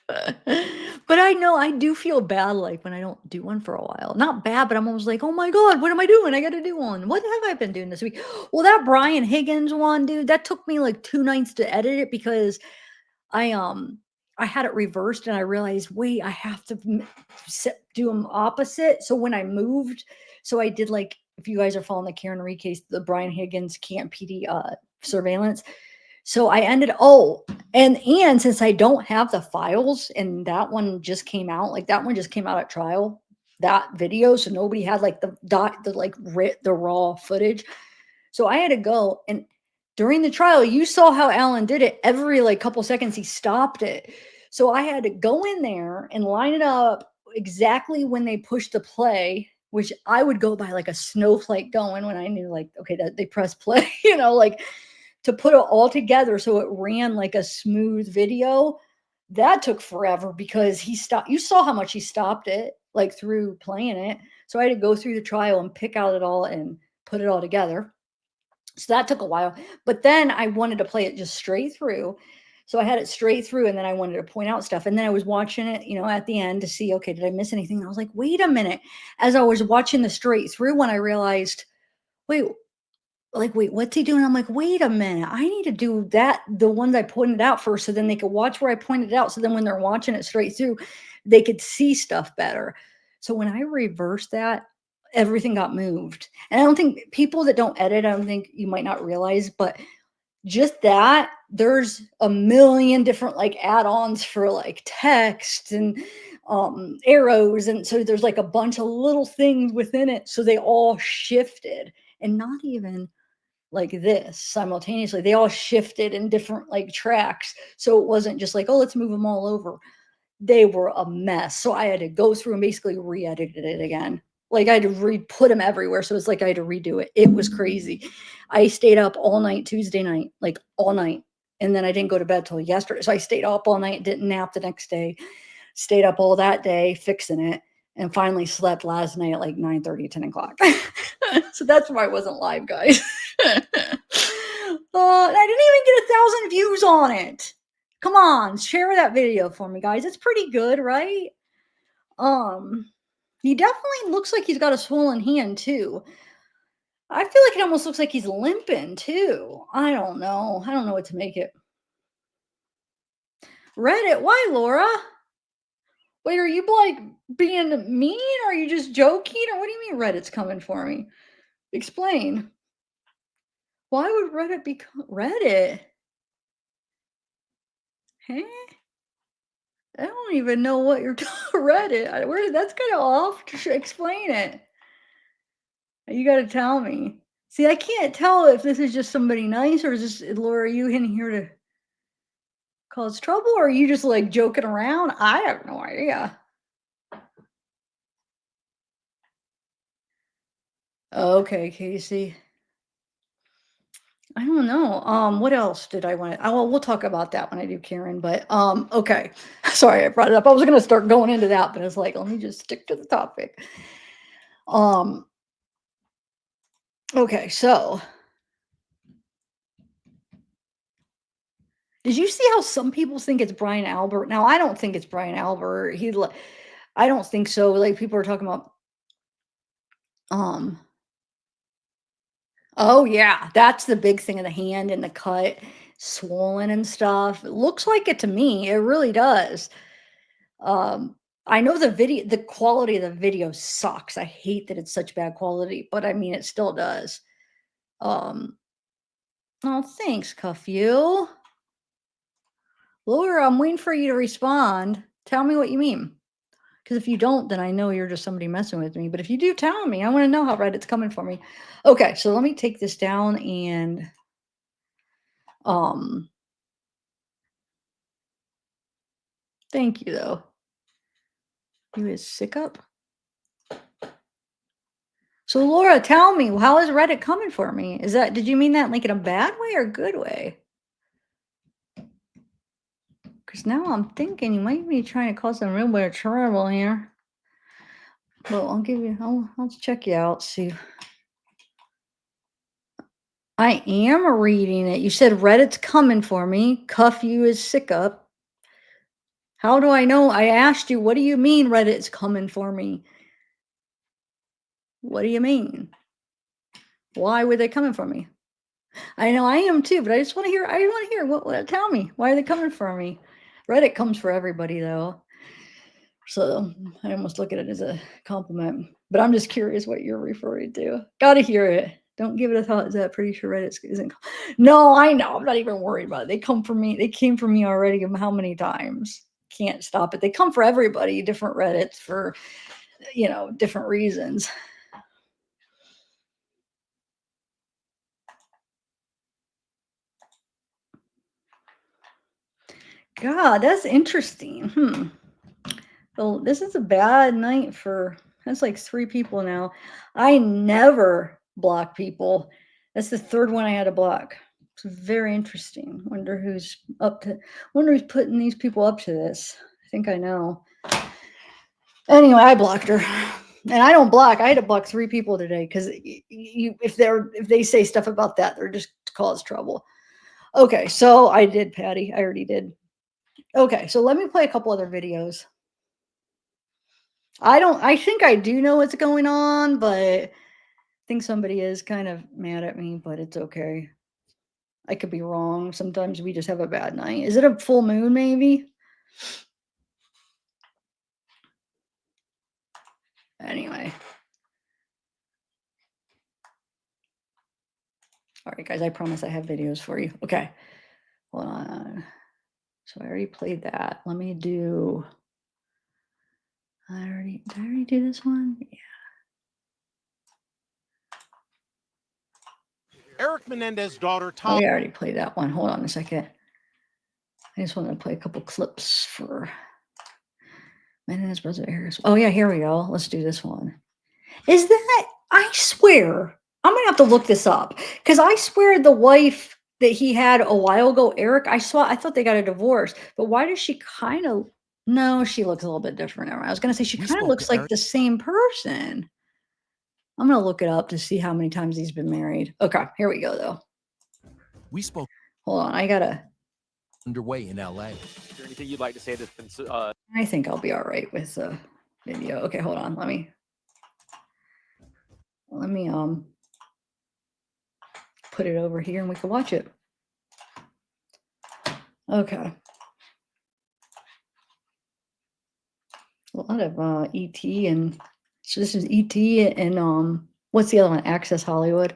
But I know I do feel bad like when I don't do one for a while. Not bad, but I'm almost like, oh my God, what am I doing? I got to do one. What have I been doing this week? Well, that Brian Higgins one, dude, that took me like 2 nights to edit it because I had it reversed and I realized, wait, I have to do them opposite. So when I moved, so I did like, if you guys are following the Karen Reed case, the Brian Higgins Camp PD surveillance. So I ended, and since I don't have the files and that one just came out, like that one just came out at trial, that video. So nobody had like the raw footage. So I had to go, and during the trial, you saw how Alan did it. Every like couple seconds, he stopped it. So I had to go in there and line it up exactly when they pushed the play, which I would go by like a snowflake going when I knew like, okay, that they press play, like to put it all together so it ran like a smooth video. That took forever because he stopped. You saw how much he stopped it, like through playing it. So I had to go through the trial and pick out it all and put it all together. So that took a while, but then I wanted to play it just straight through. So I had it straight through, and then I wanted to point out stuff. And then I was watching it, at the end to see, okay, did I miss anything? And I was like, wait a minute. As I was watching the straight through one, I realized, wait, what's he doing? I'm like, wait a minute. I need to do the ones I pointed out first, so then they could watch where I pointed out. So then when they're watching it straight through, they could see stuff better. So when I reversed that, everything got moved. And I don't think people that don't edit, I don't think you might not realize, but just that there's a million different like add-ons for like text and arrows, and so there's like a bunch of little things within it, so they all shifted, and not even like this simultaneously. They all shifted in different like tracks, so it wasn't just like, oh, let's move them all over. They were a mess, so I had to go through and basically re-edited it again. Like I had to re-put them everywhere, so it's like I had to redo it. It was crazy. I stayed up all night Tuesday night, like all night, and then I didn't go to bed till yesterday. So I stayed up all night, didn't nap the next day, stayed up all that day fixing it, and finally slept last night at like 9:30, 10 o'clock. So that's why I wasn't live, guys. I didn't even get 1,000 views on it. Come on, share that video for me, guys. It's pretty good, right? He definitely looks like he's got a swollen hand too. I feel like it almost looks like he's limping too. I don't know. I don't know what to make it. Reddit, why, Laura? Wait, are you like being mean? Or are you just joking? Or what do you mean Reddit's coming for me? Explain. Why would Reddit be Reddit? Huh? I don't even know what you're talking Reddit. Where that's kind of off. Explain it. You got to tell me. See, I can't tell if this is just somebody nice, or is this, Laura, are you in here to cause trouble, or are you just like joking around? I have no idea. Okay, Casey. I don't know. What else did I want? Oh, well, we'll talk about that when I do Karen. But okay. Sorry, I brought it up. I was gonna start going into that, but it's like, let me just stick to the topic. Okay, so did you see how some people think it's Brian Albert? Now, I don't think it's Brian Albert. I don't think so. Like people are talking about, oh yeah, that's the big thing of the hand and the cut, swollen and stuff. It looks like it to me. It really does. I know the quality of the video sucks. I hate that it's such bad quality, but I mean, it still does. Oh, thanks, Cuff You. Laura, I'm waiting for you to respond. Tell me what you mean. Because if you don't, then I know you're just somebody messing with me. But if you do, tell me. I want to know how Reddit's coming for me. Okay, so let me take this down and thank you though. You is sick up. So Laura, tell me, how is Reddit coming for me? Did you mean that like in a bad way or a good way? Because now I'm thinking you might be trying to cause some real bit of trouble here. Well, I'll check you out, see. I am reading it. You said Reddit's coming for me. Cuff You is sick up. How do I know? I asked you, what do you mean Reddit's coming for me? What do you mean? Why were they coming for me? I know I am too, but I want to hear what tell me. Why are they coming for me? Reddit comes for everybody though. So I almost look at it as a compliment, but I'm just curious what you're referring to. Gotta hear it. Don't give it a thought. Is that pretty sure Reddit isn't? No, I know. I'm not even worried about it. They come for me. They came for me already. How many times? Can't stop it. They come for everybody. Different Reddits for, different reasons. God, that's interesting. Well, this is a bad night that's like 3 people now. I never block people. That's the 3rd one I had to block. It's very interesting. Wonder who's putting these people up to this. I think I know. Anyway, I blocked her. And I don't block. I had to block 3 people today because if they say stuff about that, they're just cause trouble. Okay, so I did, Patty. I already did. Okay, so let me play a couple other videos. I think I do know what's going on, but I think somebody is kind of mad at me, but it's okay. I could be wrong. Sometimes we just have a bad night. Is it a full moon, maybe? Anyway. All right, guys, I promise I have videos for you. Okay. Hold on. So I already played that. Let me do Did I already do this one? Yeah. Erik Menendez's daughter, Oh, Talia. we already played that one. Hold on a second. I just wanted to play a couple clips for Menendez brother Erik. Oh yeah, here we go. Let's do this one. Is that, I swear, I'm gonna have to look this up because I swear the wife that he had a while ago, Erik, I thought they got a divorce, but why does she kind of, no, she looks a little bit different. I was gonna say she We kind of spoke looks to like Erik. the same person. I'm gonna look it up to see how many times he's been married. Okay, here we go though. We spoke Hold on, I gotta, underway in LA. Is there anything you'd like to say that's been I think I'll be all right with the video. Okay, hold on, let me put it over here and we can watch it. Okay. A lot of ET, and so this is ET and what's the other one? Access Hollywood.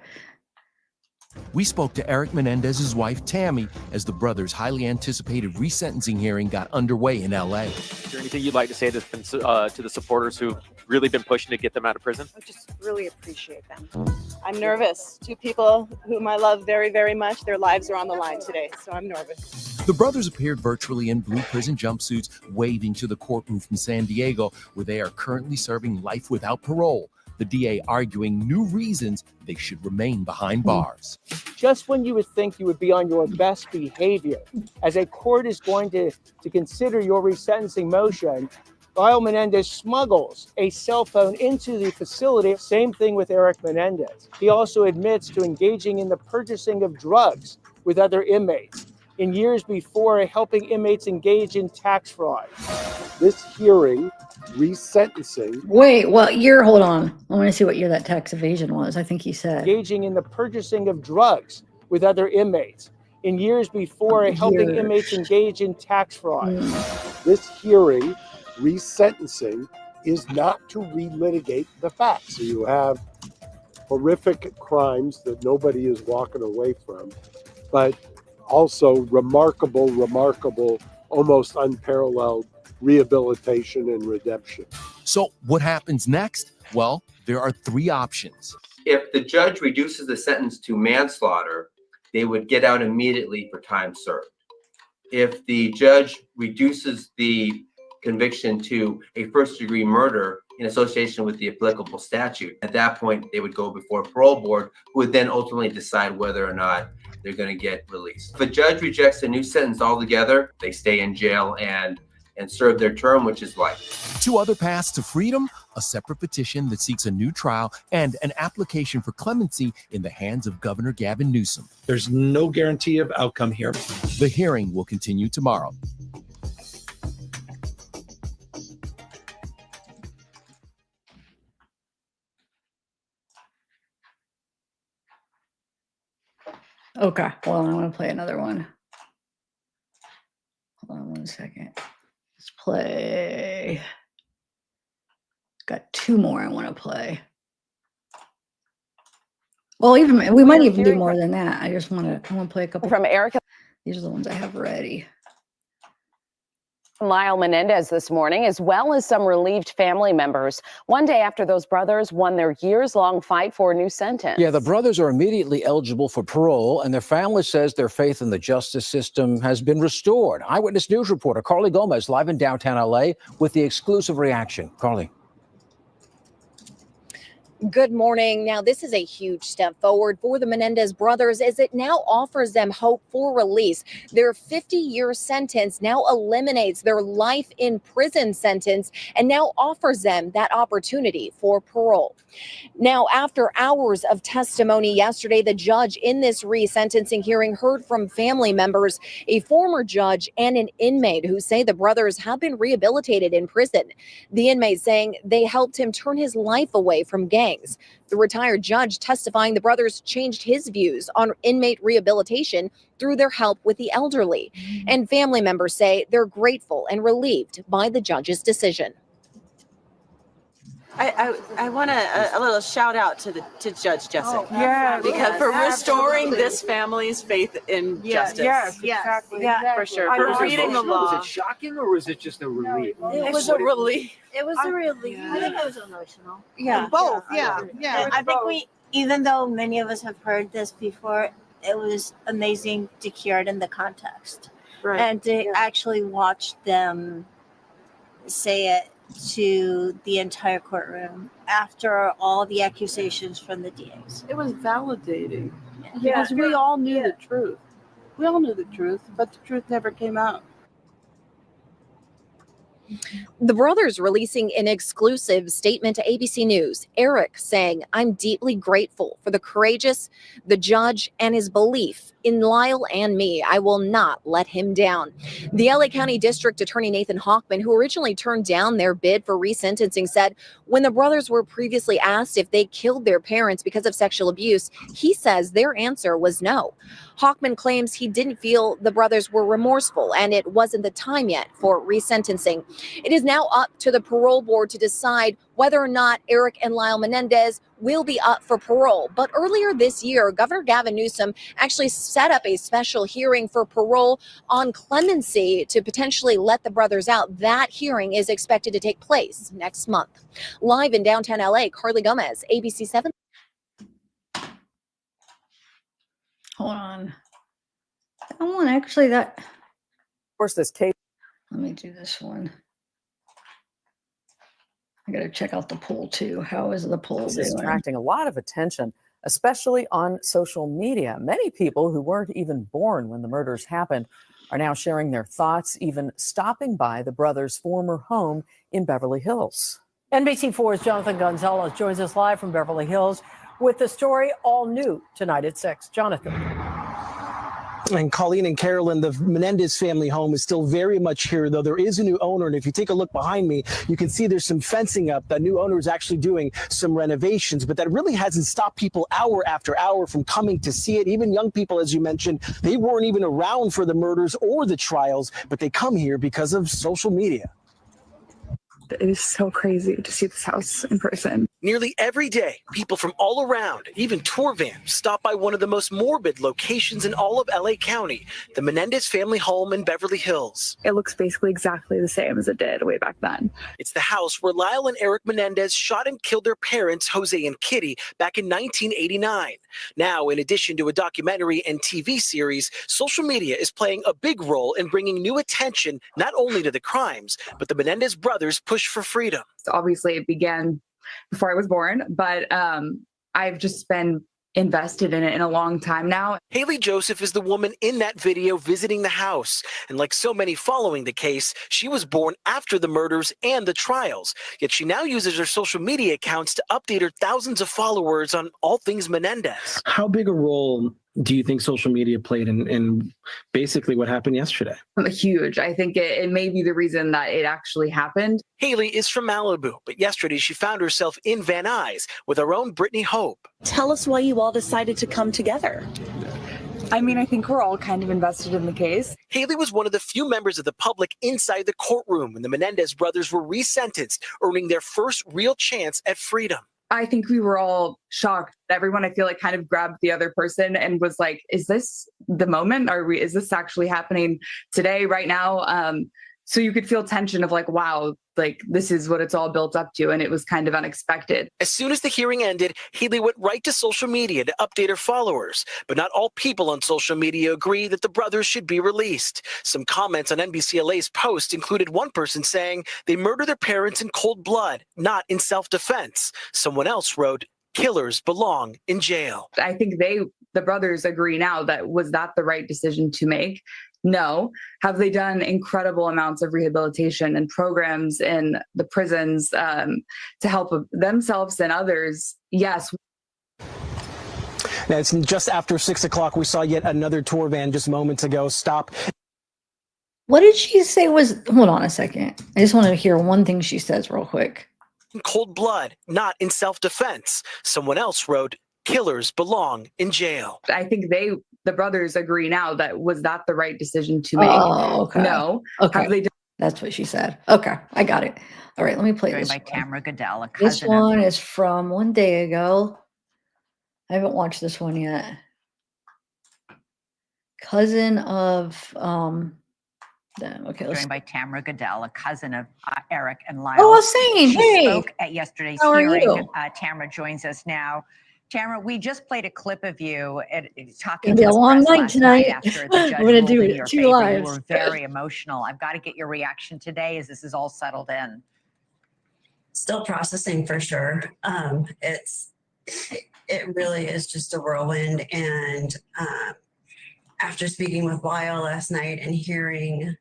We spoke to Erik Menendez's wife, Tammy, as the brothers' highly anticipated resentencing hearing got underway in LA. is there anything you'd like to say that's been to the supporters who've really been pushing to get them out of prison? I just really appreciate them. I'm nervous. Two people whom I love very, very much, their lives are on the line today, so I'm nervous. The brothers appeared virtually in blue prison jumpsuits, waving to the courtroom from San Diego, where they are currently serving life without parole. The DA arguing new reasons they should remain behind bars. Just when you would think you would be on your best behavior, as a court is going to consider your resentencing motion, Lyle Menendez smuggles a cell phone into the facility. Same thing with Erik Menendez. He also admits to engaging in the purchasing of drugs with other inmates in years before, helping inmates engage in tax fraud. This hearing, resentencing, Wait, what year? Hold on. I want to see what year that tax evasion was. I think he said. Engaging in the purchasing of drugs with other inmates in years before, helping inmates engage in tax fraud. this hearing, resentencing, is not to relitigate the facts. So you have horrific crimes that nobody is walking away from, but also remarkable, almost unparalleled rehabilitation and redemption. So what happens next? Well, there are three options. If the judge reduces the sentence to manslaughter, they would get out immediately for time served. If the judge reduces the conviction to a first-degree murder in association with the applicable statute, at that point, they would go before a parole board, who would then ultimately decide whether or not they're going to get released. If a judge rejects a new sentence altogether, they stay in jail and serve their term, which is life. Two other paths to freedom, a separate petition that seeks a new trial, and an application for clemency in the hands of Governor Gavin Newsom. There's no guarantee of outcome here. The hearing will continue tomorrow. Okay, well, I want to play another one. Hold on one second. Let's play. Got two more I want to play. Well, even we might even do more than that. I want to play a couple From Erik. These are the ones I have ready. Lyle Menendez this morning, as well as some relieved family members, one day after those brothers won their years-long fight for a new sentence. Yeah, the brothers are immediately eligible for parole, and their family says their faith in the justice system has been restored. Eyewitness News reporter Carly Gomez live in downtown LA with the exclusive reaction. Carly. Good morning. Now, this is a huge step forward for the Menendez brothers as it now offers them hope for release. Their 50-year sentence now eliminates their life in prison sentence and now offers them that opportunity for parole. Now, after hours of testimony yesterday, the judge in this resentencing hearing heard from family members, a former judge, and an inmate who say the brothers have been rehabilitated in prison. The inmate saying they helped him turn his life away from gangs. The retired judge testifying the brothers changed his views on inmate rehabilitation through their help with the elderly. And family members say they're grateful and relieved by the judge's decision. I want a little shout out to Judge Jessup. Yeah, because for restoring this family's faith in justice. Yes, exactly. Yeah, for sure. For reading the law. Was it shocking or was it just a relief? It was a relief. It was a relief. I think it was emotional. Yeah. Both. And I think even though many of us have heard this before, it was amazing to hear it in the context. Right. And to actually watch them say it to the entire courtroom after all the accusations from the DAs. It was validating because we all knew the truth. We all knew the truth, but the truth never came out. The brothers releasing an exclusive statement to ABC News. Erik saying, "I'm deeply grateful for the courageous, the judge, and his belief in Lyle and me. I will not let him down." The LA County District Attorney Nathan Hochman, who originally turned down their bid for resentencing, said when the brothers were previously asked if they killed their parents because of sexual abuse, he says their answer was no. Hochman claims he didn't feel the brothers were remorseful and it wasn't the time yet for resentencing. It is now up to the parole board to decide whether or not Erik and Lyle Menendez will be up for parole. But earlier this year, Governor Gavin Newsom actually set up a special hearing for parole on clemency to potentially let the brothers out. That hearing is expected to take place next month. Live in downtown LA, Carly Gomez, ABC 7. Hold on. I want actually that. Of course, this case. Let me do this one. I got to check out the poll too. How is the poll This is doing? attracting a lot of attention, especially on social media. Many people who weren't even born when the murders happened are now sharing their thoughts, even stopping by the brothers' former home in Beverly Hills. NBC4's Jonathan Gonzalez joins us live from Beverly Hills with the story all new tonight at 6. Jonathan. And Colleen and Carolyn, the Menendez family home is still very much here, though there is a new owner. And if you take a look behind me, you can see there's some fencing up. The new owner is actually doing some renovations, but that really hasn't stopped people hour after hour from coming to see it. Even young people, as you mentioned, they weren't even around for the murders or the trials, but they come here because of social media. It is so crazy to see this house in person. Nearly every day, people from all around, even tour vans, stop by one of the most morbid locations in all of LA County, the Menendez family home in Beverly Hills. It looks basically exactly the same as it did way back then. It's the house where Lyle and Erik Menendez shot and killed their parents, Jose and Kitty, back in 1989. Now, in addition to a documentary and TV series, social media is playing a big role in bringing new attention not only to the crimes, but the Menendez brothers' push for freedom. So obviously, it began before I was born, but I've just been invested in it in a long time now. Haley Joseph is the woman in that video visiting the house. And like so many following the case, she was born after the murders and the trials. Yet she now uses her social media accounts to update her thousands of followers on all things Menendez. How big a role do you think social media played in basically what happened yesterday? Huge. I think it may be the reason that it actually happened. Haley is from Malibu, but yesterday she found herself in Van Nuys with her own Brittany Hope. Tell us why you all decided to come together. I mean, I think we're all kind of invested in the case. Haley was one of the few members of the public inside the courtroom when the Menendez brothers were resentenced, earning their first real chance at freedom. I think we were all shocked. Everyone, I feel like, kind of grabbed the other person and was like, is this the moment? Is this actually happening today, right now? So you could feel tension of like, wow, like this is what it's all built up to. And it was kind of unexpected. As soon as the hearing ended, Haley went right to social media to update her followers. But not all people on social media agree that the brothers should be released. Some comments on NBCLA's post included one person saying they murdered their parents in cold blood, not in self-defense. Someone else wrote, "Killers belong in jail." I think the brothers agree now that was that the right decision to make? No. Have they done incredible amounts of rehabilitation and programs in the prisons to help themselves and others? Yes. Now, it's just after 6 o'clock. We saw yet another tour van just moments ago stop. What did she say was, hold on a second. I just want to hear one thing she says real quick. In cold blood, not in self-defense. Someone else wrote, "Killers belong in jail." I think the brothers agree now that was that the right decision to make? Oh, okay. No. Okay. Have they done That's what she said. Okay, I got it. All right, let me play Joined this by one. Tamara Goodell, a This cousin of one is from one day ago. I haven't watched this one yet. Cousin of okay, let's joined by Tamara Goodell, a cousin of Erik and Lyle. Oh, I was saying, She hey, spoke at yesterday's how are hearing. you? Tamara joins us now. Tamara, we just played a clip of you talking Gonna to be a the long press night last night tonight. after the judge I'm gonna ruled do in your 2 favor. lives. You were very emotional. I've got to get your reaction today as this is all settled in. Still processing for sure. It really is just a whirlwind. And after speaking with Lyle last night and hearing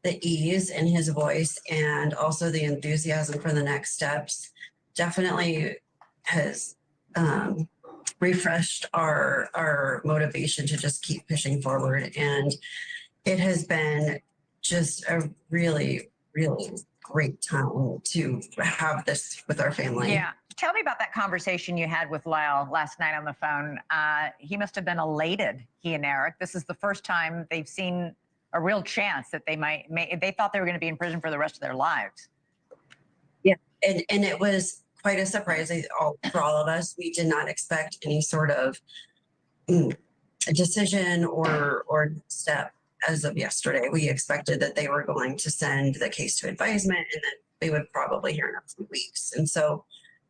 the ease in his voice and also the enthusiasm for the next steps, definitely has refreshed our motivation to just keep pushing forward. And it has been just a really, really great time to have this with our family. Yeah. Tell me about that conversation you had with Lyle last night on the phone. He must have been elated, he and Erik. This is the first time they've seen a real chance that they thought they were going to be in prison for the rest of their lives. Yeah. And it was quite a surprise for all of us. We did not expect any sort of a decision or step as of yesterday. We expected that they were going to send the case to advisement and that they would probably hear in a few weeks. And so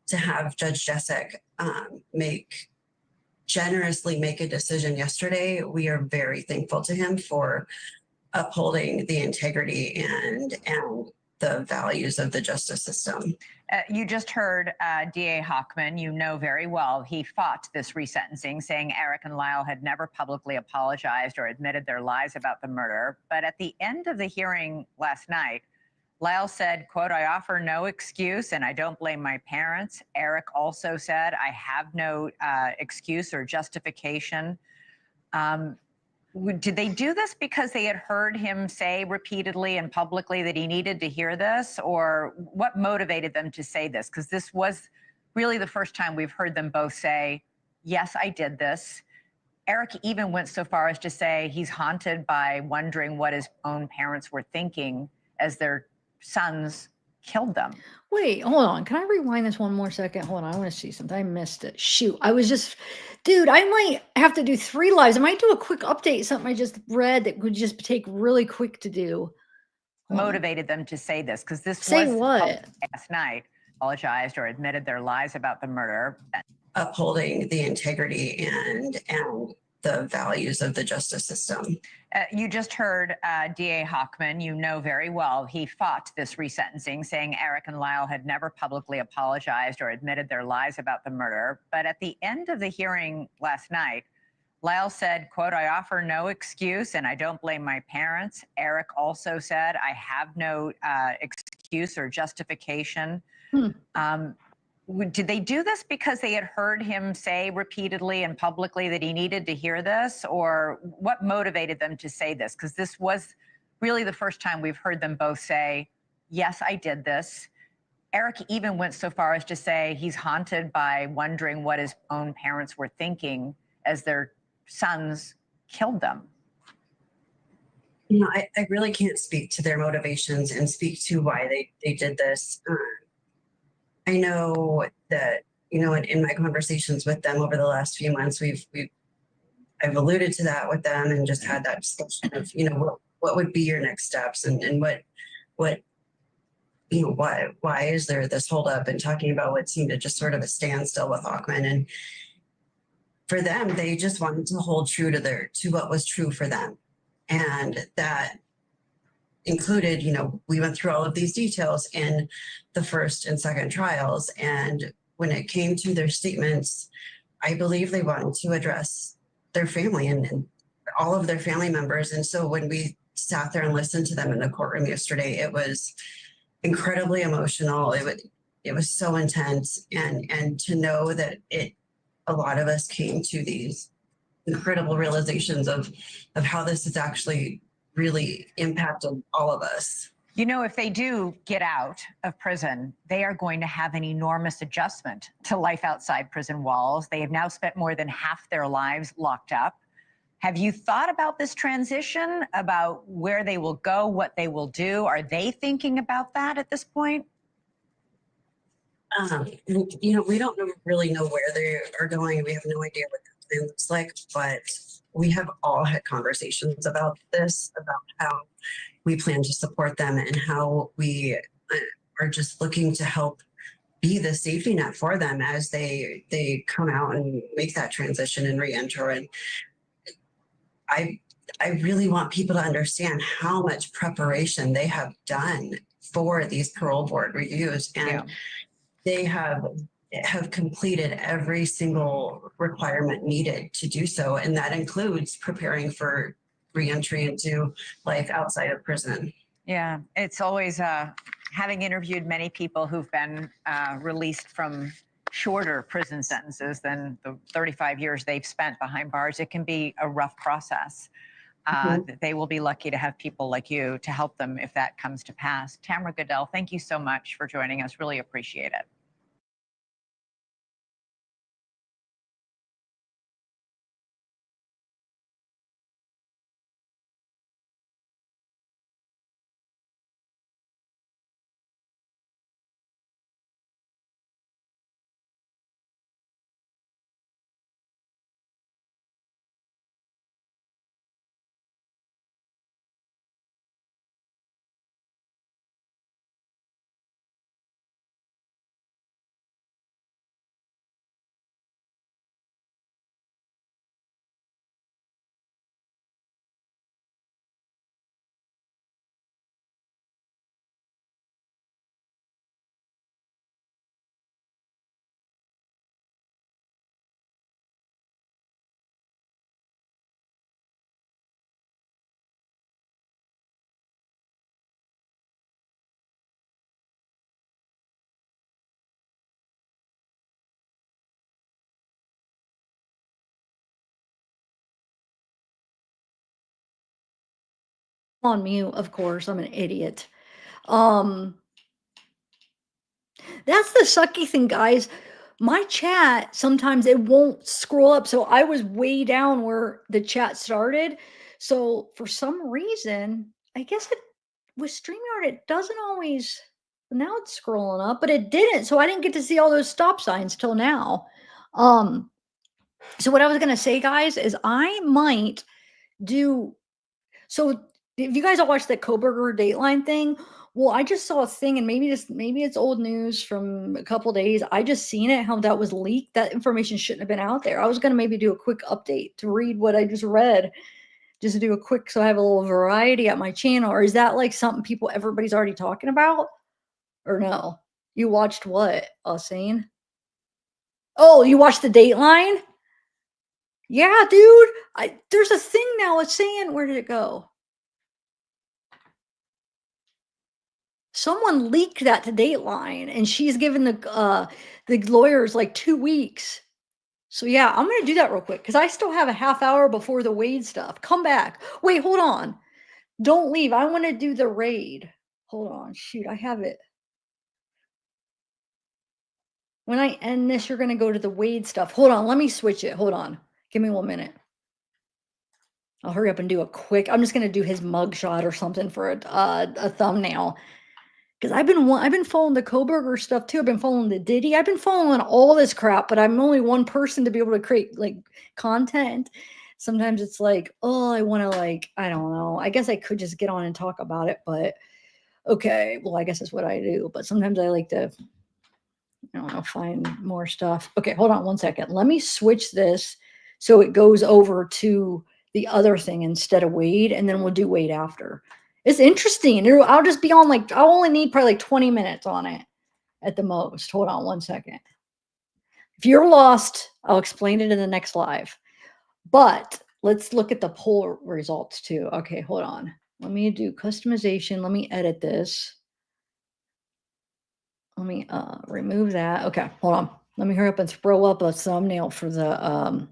to have Judge Jessic generously make a decision yesterday, we are very thankful to him for upholding the integrity and the values of the justice system. You just heard DA Hochman. You know very well he fought this resentencing, saying Erik and Lyle had never publicly apologized or admitted their lies about the murder. But at the end of the hearing last night, Lyle said, quote, "I offer no excuse and I don't blame my parents." Erik also said, "I have no excuse or justification." Did they do this because they had heard him say repeatedly and publicly that he needed to hear this? Or what motivated them to say this? Because this was really the first time we've heard them both say, yes, I did this. Erik even went so far as to say he's haunted by wondering what his own parents were thinking as their sons killed them. Wait, hold on. Can I rewind this one more second? Hold on. I want to see something. I missed it. Shoot. Dude, I might have to do 3 lives. I might do a quick update, something I just read that would just take really quick to do. Motivated them to say this because this Say was what? last night, apologized or admitted their lies about the murder. Upholding the integrity and the values of the justice system. You just heard DA Hochman. You know very well he fought this resentencing, saying Erik and Lyle had never publicly apologized or admitted their lies about the murder. But at the end of the hearing last night, Lyle said, quote, "I offer no excuse and I don't blame my parents." Erik also said, "I have no excuse or justification." Did they do this because they had heard him say repeatedly and publicly that he needed to hear this? Or what motivated them to say this? Because this was really the first time we've heard them both say, yes, I did this. Erik even went so far as to say he's haunted by wondering what his own parents were thinking as their sons killed them. You know, I really can't speak to their motivations and speak to why they did this. I know that, you know, in my conversations with them over the last few months, I've alluded to that with them and just had that discussion of, you know, what would be your next steps and what, you know, why is there this holdup, and talking about what seemed to just sort of a standstill with Hochman. And for them, they just wanted to hold true to what was true for them. And that included, you know, we went through all of these details in the first and second trials. And when it came to their statements, I believe they wanted to address their family and all of their family members. And so when we sat there and listened to them in the courtroom yesterday, it was incredibly emotional. It was so intense. And to know that a lot of us came to these incredible realizations of how this has actually really impacted all of us. You know, if they do get out of prison, they are going to have an enormous adjustment to life outside prison walls. They have now spent more than half their lives locked up. Have you thought about this transition, about where they will go, what they will do? Are they thinking about that at this point? We don't really know where they are going. We have no idea what that plan looks like, but we have all had conversations about this, about how we plan to support them and how we are just looking to help be the safety net for them as they come out and make that transition and re-enter. And I really want people to understand how much preparation they have done for these parole board reviews, and they have completed every single requirement needed to do so, and that includes preparing for re-entry into life outside of prison. Yeah, it's always having interviewed many people who've been released from shorter prison sentences than the 35 years they've spent behind bars. It can be a rough process. They will be lucky to have people like you to help them if that comes to pass. Tamara Goodell, thank you so much for joining us. Really appreciate it. On mute, of course. I'm an idiot. Um, that's the sucky thing, guys. My chat, sometimes it won't scroll up. So I was way down where the chat started. So for some reason, I guess it with StreamYard, it doesn't always, now it's scrolling up, but it didn't. So I didn't get to see all those stop signs till now. So what I was gonna say, guys, is I might do, so if you guys all watched that Koberger Dateline thing, well, I just saw a thing, and maybe it's old news from a couple days. I just seen it, how that was leaked. That information shouldn't have been out there. I was gonna maybe do a quick update to read what I just read, just to do a quick, so I have a little variety at my channel. Or is that like something everybody's already talking about? Or no? You watched what, Usain? Oh, you watched the Dateline? Yeah, dude. There's a thing now. It's saying, where did it go? Someone leaked that to Dateline, and she's given the lawyers like 2 weeks. So yeah, I'm gonna do that real quick because I still have a half hour before the Wade stuff. Come back. Wait, hold on. Don't leave. I want to do the raid. Hold on. Shoot, I have it. When I end this, you're gonna go to the Wade stuff. Hold on. Let me switch it. Hold on. Give me 1 minute. I'll hurry up and do a quick. I'm just gonna do his mugshot or something for a thumbnail. Because I've been following the Koberger stuff too. I've been following the Diddy. I've been following all this crap, but I'm only one person to be able to create like content. Sometimes it's like, oh, I want to like, I don't know. I guess I could just get on and talk about it, but okay. Well, I guess that's what I do. But sometimes I like to, I don't know, find more stuff. Okay, hold on 1 second. Let me switch this so it goes over to the other thing instead of Wade, and then we'll do Wade after. It's interesting. I'll just be on like, I'll only need probably like 20 minutes on it at the most. Hold on 1 second. If you're lost, I'll explain it in the next live. But let's look at the poll results too. Okay, hold on. Let me do customization. Let me edit this. Let me remove that. Okay, hold on. Let me hurry up and throw up a thumbnail for the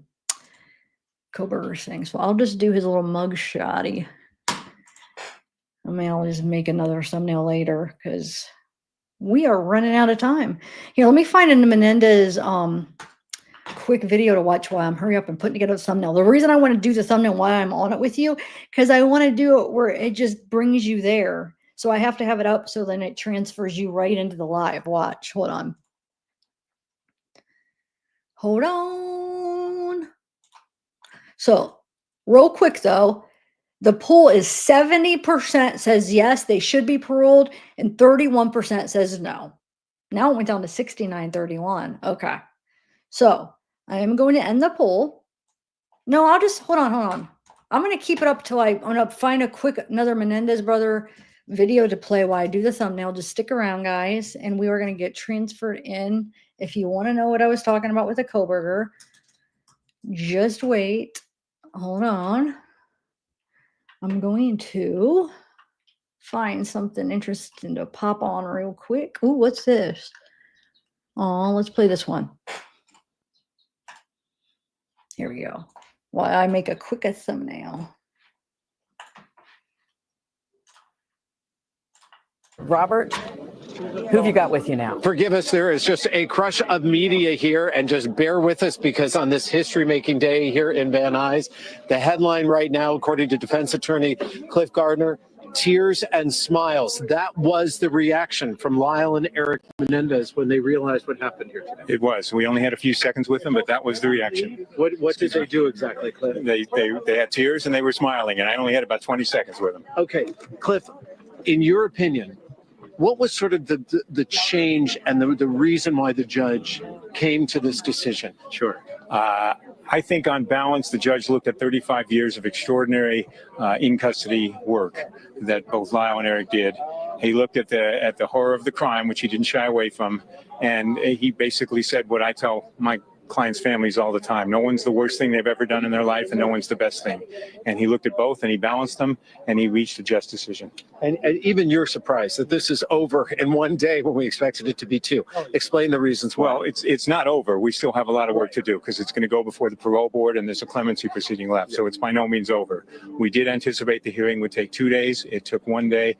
Koberger thing. So I'll just do his little mug shotty. I mean, I'll just make another thumbnail later because we are running out of time. Here, let me find a Menendez quick video to watch while I'm hurry up and putting together the thumbnail. The reason I want to do the thumbnail while I'm on it with you, because I want to do it where it just brings you there. So I have to have it up so then it transfers you right into the live. Watch. Hold on. Hold on. So real quick though, the poll is 70% says yes, they should be paroled, and 31% says no. Now it went down to 69-31. Okay. So I am going to end the poll. No, I'll just hold on. I'm going to keep it up till I'm going to find another Menendez brother video to play while I do the thumbnail. Just stick around, guys, and we are going to get transferred in. If you want to know what I was talking about with the Koberger, just wait. Hold on. I'm going to find something interesting to pop on real quick. Ooh, what's this? Oh, let's play this one. Here we go. While I make a quick thumbnail. Robert, who have you got with you now? Forgive us, there is just a crush of media here, and just bear with us because on this history-making day here in Van Nuys, the headline right now, according to defense attorney Cliff Gardner, tears and smiles. That was the reaction from Lyle and Erik Menendez when they realized what happened here today. It was. We only had a few seconds with them, but that was the reaction. What did they do exactly, Cliff? They had tears and they were smiling, and I only had about 20 seconds with them. Okay, Cliff, in your opinion, what was sort of the change and the reason why the judge came to this decision? Sure. I think on balance, the judge looked at 35 years of extraordinary in-custody work that both Lyle and Erik did. He looked at the horror of the crime, which he didn't shy away from, and he basically said what I tell my clients' families all the time. No one's the worst thing they've ever done in their life, and no one's the best thing. And he looked at both, and he balanced them, and he reached a just decision. And even you're surprised that this is over in one day when we expected it to be two. Explain the reasons why. Well, it's not over. We still have a lot of work to do because it's going to go before the parole board, and there's a clemency proceeding left. So it's by no means over. We did anticipate the hearing would take 2 days. It took 1 day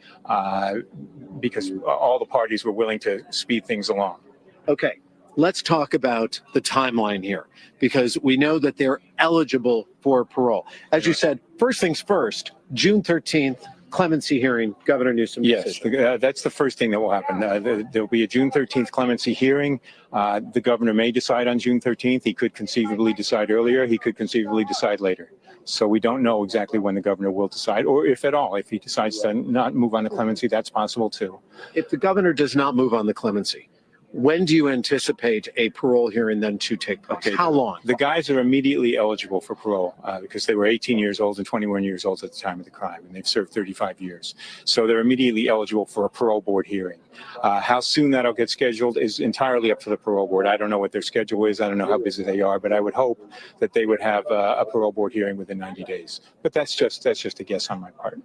because all the parties were willing to speed things along. Okay. Let's talk about the timeline here, because we know that they're eligible for parole. As you said, first things first, June 13th, clemency hearing, Governor Newsom. Yes, that's the first thing that will happen. There'll be a June 13th clemency hearing. The governor may decide on June 13th. He could conceivably decide earlier. He could conceivably decide later. So we don't know exactly when the governor will decide, or if at all. If he decides to not move on the clemency, that's possible too. If the governor does not move on the clemency, when do you anticipate a parole hearing then to take place? Okay. How long? The guys are immediately eligible for parole because they were 18 years old and 21 years old at the time of the crime, and they've served 35 years. So they're immediately eligible for a parole board hearing. How soon that'll get scheduled is entirely up to the parole board. I don't know what their schedule is. I don't know how busy they are, but I would hope that they would have a parole board hearing within 90 days. But that's just a guess on my part.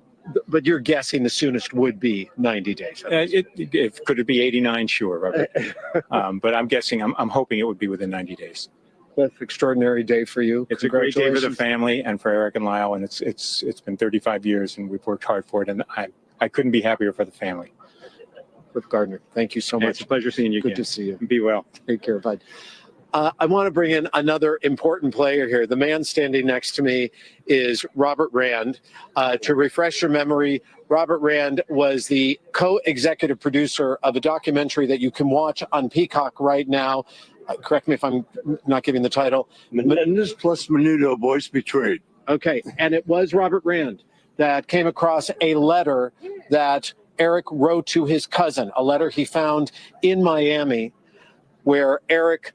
But you're guessing the soonest would be 90 days. Could it be 89? Sure, Robert. But I'm guessing, I'm hoping it would be within 90 days. Cliff, extraordinary day for you. It's a great day for the family and for Erik and Lyle, and it's been 35 years, and we've worked hard for it, and I couldn't be happier for the family. Cliff Gardner, thank you so much. It's a pleasure seeing you again. Good to see you. Be well. Take care, bud. I want to bring in another important player here. The man standing next to me is Robert Rand. To refresh your memory, Robert Rand was the co-executive producer of a documentary that you can watch on Peacock right now. Correct me if I'm not giving the title. Menendez plus Menudo, Boys Betrayed. Okay, and it was Robert Rand that came across a letter that Erik wrote to his cousin, a letter he found in Miami where Erik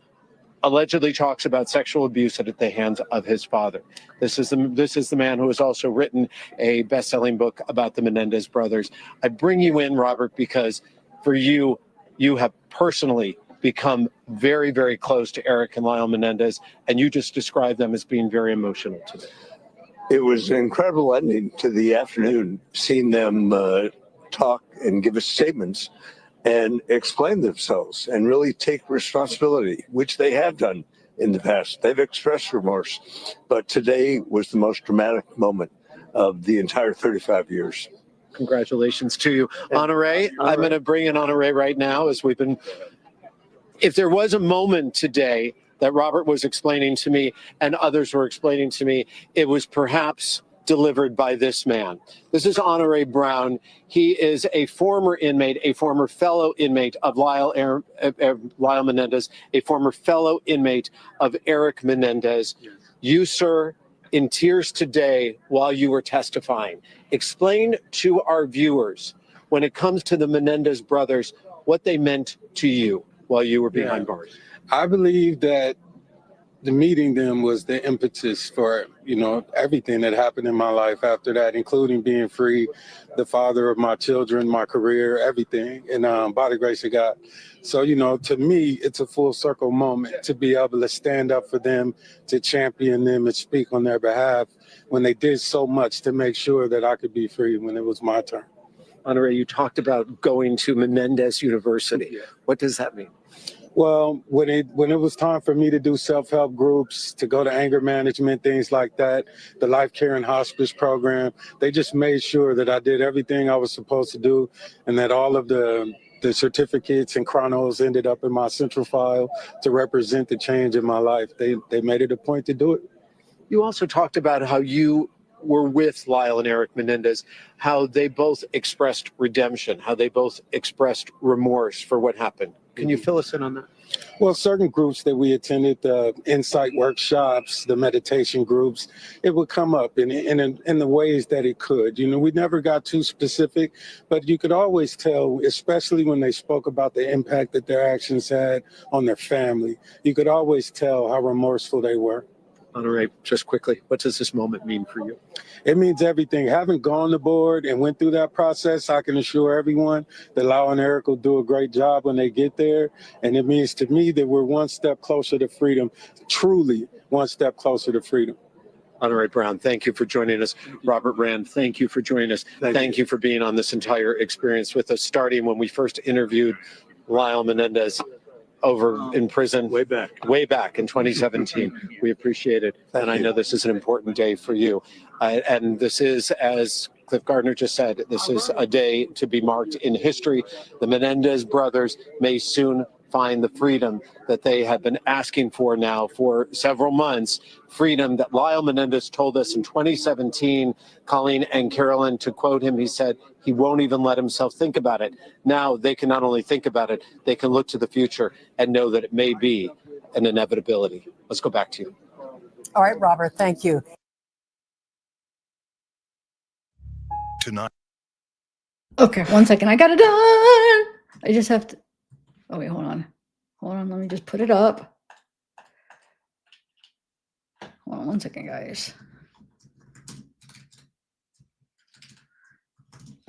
allegedly talks about sexual abuse at the hands of his father. This is the man who has also written a best-selling book about the Menendez brothers. I bring you in, Robert, because for you have personally become very, very close to Erik and Lyle Menendez, and you just described them as being very emotional today. It was an incredible ending to the afternoon, seeing them talk and give us statements and explain themselves and really take responsibility, which they have done in the past. They've expressed remorse, but today was the most dramatic moment of the entire 35 years. Congratulations to you. Honoré, I'm going to bring in Honoré right now as we've been, if there was a moment today that Robert was explaining to me and others were explaining to me, it was perhaps delivered by this man. This is Honore Brown. He is a former inmate, a former fellow inmate of Lyle Menendez, a former fellow inmate of Erik Menendez. You, sir, in tears today while you were testifying. Explain to our viewers, when it comes to the Menendez brothers, what they meant to you while you were behind bars. I believe that the meeting them was the impetus for, everything that happened in my life after that, including being free, the father of my children, my career, everything, and by the grace of God. So, to me, it's a full circle moment to be able to stand up for them, to champion them and speak on their behalf when they did so much to make sure that I could be free when it was my turn. Honore, you talked about going to Menendez University. What does that mean? Well, when it was time for me to do self-help groups, to go to anger management, things like that, the Life Care and Hospice program, they just made sure that I did everything I was supposed to do and that all of the certificates and chronos ended up in my central file to represent the change in my life. They made it a point to do it. You also talked about how you were with Lyle and Erik Menendez, how they both expressed redemption, how they both expressed remorse for what happened. Can you fill us in on that? Well, certain groups that we attended, the insight workshops, the meditation groups, it would come up in the ways that it could. We never got too specific, but you could always tell, especially when they spoke about the impact that their actions had on their family, you could always tell how remorseful they were. Honore, just quickly, what does this moment mean for you? It means everything. Having gone to board and went through that process, I can assure everyone that Lyle and Erik will do a great job when they get there. And it means to me that we're one step closer to freedom, truly one step closer to freedom. Honore Brown, thank you for joining us. Robert Rand, thank you for joining us. Thank you for being on this entire experience with us, starting when we first interviewed Lyle Menendez over in prison way back in 2017. We appreciate it. And I know this is an important day for you. And this is, as Cliff Gardner just said, this is a day to be marked in history. The Menendez brothers may soon find the freedom that they have been asking for now for several months. Freedom that Lyle Menendez told us in 2017, Colleen and Carolyn, to quote him, he said he won't even let himself think about it. Now they can not only think about it, they can look to the future and know that it may be an inevitability. Let's go back to you. All right, Robert, thank you. Tonight. Okay, 1 second. I got it done. I just have to. Oh, wait, hold on. Hold on. Let me just put it up. Hold on 1 second, guys.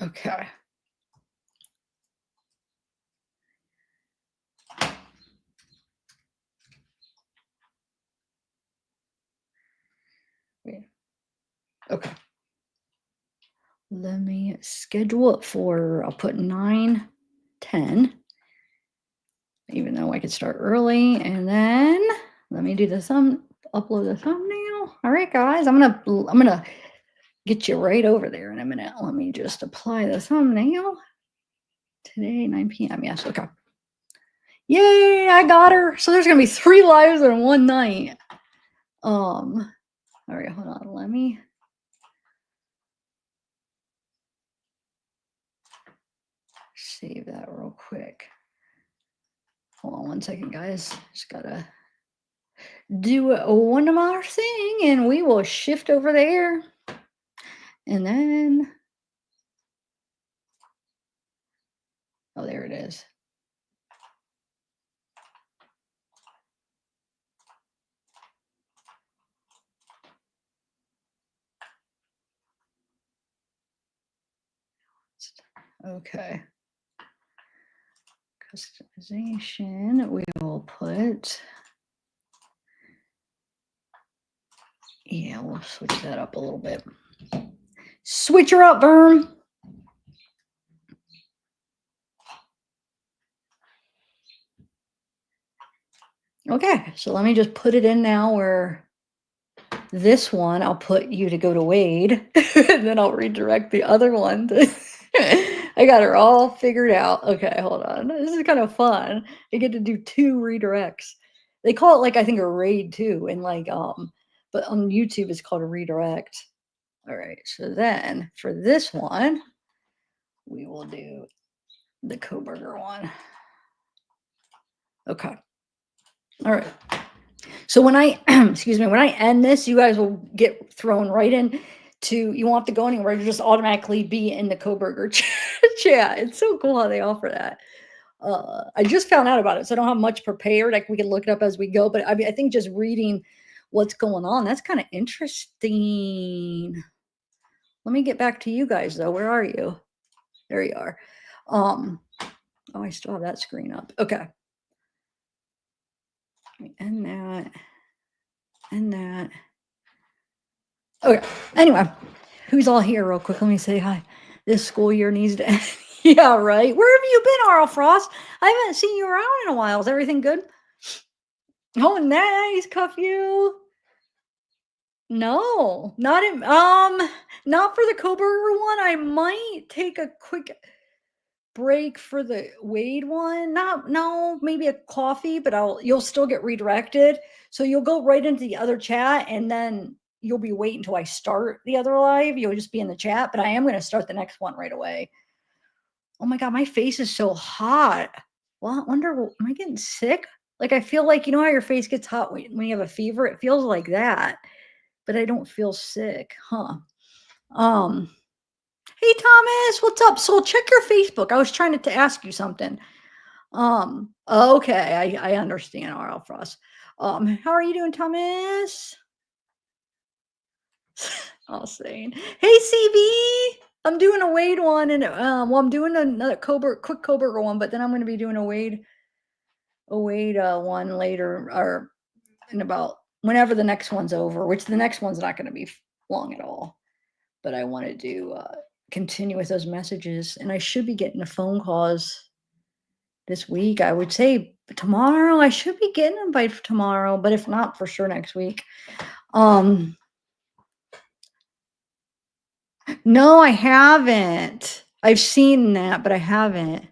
Okay. Wait. Okay. Let me schedule it for, I'll put 9:10. Even though I could start early, and then let me do the upload the thumbnail. All right, guys, I'm gonna get you right over there in a minute. Let me just apply the thumbnail. Today, 9 p.m. Yes, okay. Yay, I got her. So there's gonna be 3 lives in one night. All right, hold on. Let me save that real quick. Hold on 1 second, guys. Just gotta do one more thing and we will shift over there. And then, oh, there it is. Okay. Customization, we will put, yeah, we'll switch that up a little bit. Switch her up, Vern. Okay, so let me just put it in now where this one, I'll put you to go to Wade, and then I'll redirect the other one to I got her all figured out. Okay, hold on. This is kind of fun. I get to do 2 redirects. They call it like, I think, a raid too, and like but on YouTube it's called a redirect. All right, so then for this one, we will do the Coburger one. Okay. All right. So when I excuse me, when I end this, you guys will get thrown right in to, you won't have to go anywhere, you just automatically be in the Coburger chat. It's so cool how they offer that. I just found out about it, so I don't have much prepared. Like, we can look it up as we go, but I mean, I think just reading what's going on, that's kind of interesting. Let me get back to you guys though. Where are you? There you are. Oh, I still have that screen up. Okay. And that. And that. Okay. Anyway, who's all here real quick? Let me say hi. This school year needs to end. Yeah, right. Where have you been, Arl Frost? I haven't seen you around in a while. Is everything good? Oh, nice, cuff you. No, not in, not for the Coburger one. I might take a quick break for the Wade one. Not, no, maybe a coffee, but you'll still get redirected. So you'll go right into the other chat, and then you'll be waiting until I start the other live. You'll just be in the chat, but I am going to start the next one right away. Oh my God, my face is so hot. Well, I wonder, am I getting sick? Like, I feel like, you know how your face gets hot when you have a fever? It feels like that, but I don't feel sick, huh? Hey Thomas, what's up? So check your Facebook. I was trying to ask you something. Okay, I understand, R.L. Frost. How are you doing, Thomas? All saying, hey CB, I'm doing a Wade one, and well, I'm doing another quick Coburger one, but then I'm going to be doing a Wade one later, or in about whenever the next one's over, which the next one's not going to be long at all. But I want to do continue with those messages, and I should be getting the phone calls this week. I would say tomorrow. I should be getting an invite for tomorrow, but if not, for sure next week. No, I haven't. I've seen that, but I haven't.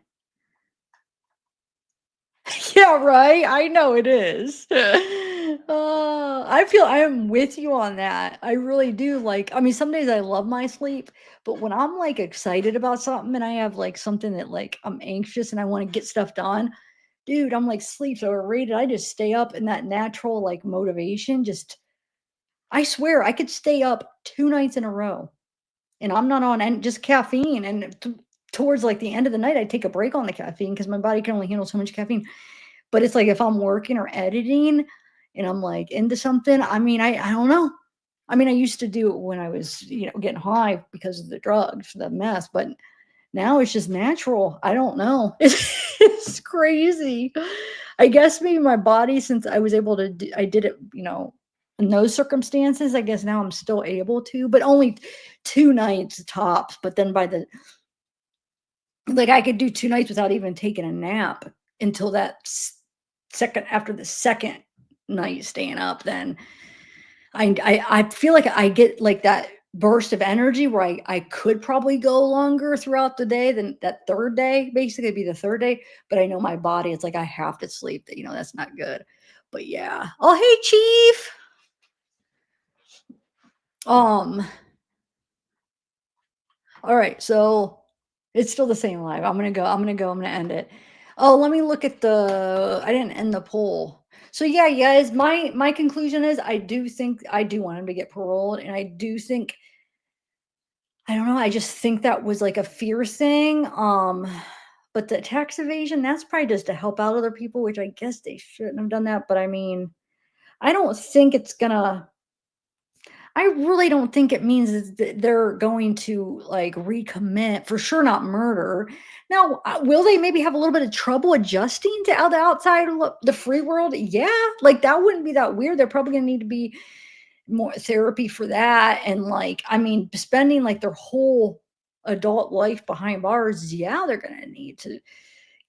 Yeah, right. I know it is. I feel I am with you on that. I really do. Like, I mean, some days I love my sleep, but when I'm like excited about something and I have like something that like I'm anxious and I want to get stuff done, dude, I'm like, sleep's overrated. I just stay up, and that natural like motivation just, I swear I could stay up 2 nights in a row, and I'm not on and just caffeine. And towards like the end of the night, I take a break on the caffeine because my body can only handle so much caffeine. But it's like if I'm working or editing and I'm like into something, I mean, I don't know. I mean, I used to do it when I was, getting high because of the drugs, the mess, but now it's just natural. I don't know. It's crazy. I guess maybe my body, since I was able to I did it, in those circumstances, I guess now I'm still able to, but only 2 nights tops. But then like I could do 2 nights without even taking a nap until that after the second night staying up. Then I feel like I get like that burst of energy where I could probably go longer throughout the day than that third day, basically be the third day. But I know my body, it's like I have to sleep, that that's not good. But yeah. Oh, hey Chief. All right, so it's still the same live. I'm gonna end it. Oh, let me look at I didn't end the poll. So yeah, guys, my conclusion is I do think I do want him to get paroled, and I do think, I don't know, I just think that was like a fear thing. But the tax evasion, that's probably just to help out other people, which I guess they shouldn't have done that. But I mean, I don't think it's gonna, I really don't think it means that they're going to like recommit, for sure not murder. Now, will they maybe have a little bit of trouble adjusting to the outside of the free world? Yeah, like that wouldn't be that weird. They're probably going to need to be more therapy for that. And like, I mean, spending like their whole adult life behind bars, yeah, they're going to need to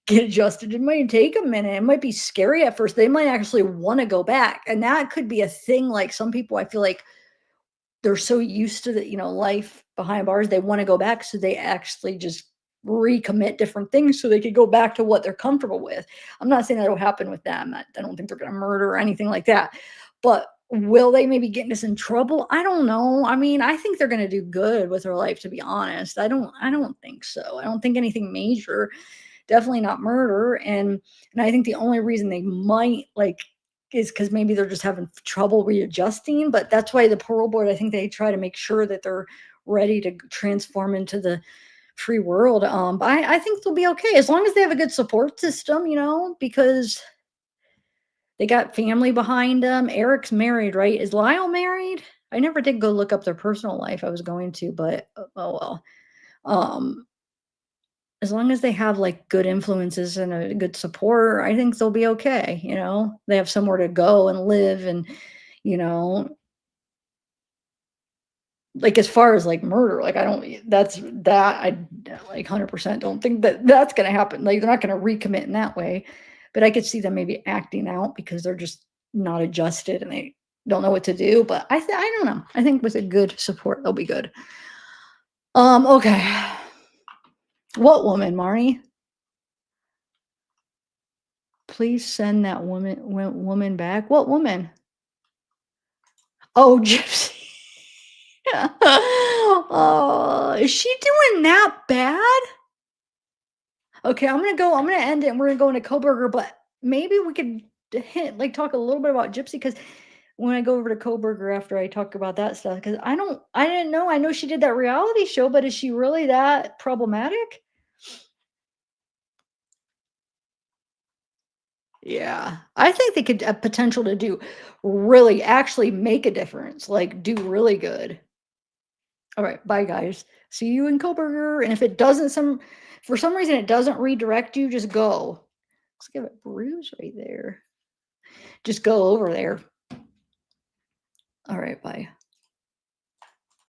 get adjusted. It might take a minute. It might be scary at first. They might actually want to go back. And that could be a thing. Like some people, I feel like, they're so used to the, life behind bars, they want to go back. So they actually just recommit different things so they could go back to what they're comfortable with. I'm not saying that'll happen with them. I don't think they're going to murder or anything like that. But will they maybe get us in trouble? I don't know. I mean, I think they're going to do good with their life, to be honest. I don't think so. I don't think anything major. Definitely not murder. And I think the only reason they might is because maybe they're just having trouble readjusting. But that's why the parole board, I think they try to make sure that they're ready to transform into the free world. But I think they'll be okay as long as they have a good support system, because they got family behind them. Erik's married, right? Is Lyle married? I never did go look up their personal life. I was going to, but oh well. As long as they have good influences and a good support, I think they'll be okay. They have somewhere to go and live, and as far as murder, I 100% don't think that that's going to happen. They're not going to recommit in that way, but I could see them maybe acting out because they're just not adjusted and they don't know what to do. But I don't know. I think with a good support, they'll be good. Okay. What woman, Marnie? Please send that woman back. What woman? Oh, Gypsy. Oh, is she doing that bad? Okay, I'm gonna end it and we're gonna go into Koberger, but maybe we could talk a little bit about Gypsy, because when I go over to Koberger after I talk about that stuff, because I didn't know. I know she did that reality show, but is she really that problematic? Yeah, I think they could have potential to do actually make a difference, do really good. All right, bye guys. See you in Koberger. And if it doesn't for some reason it doesn't redirect you, just go. Let's give it bruise right there. Just go over there. All right, bye.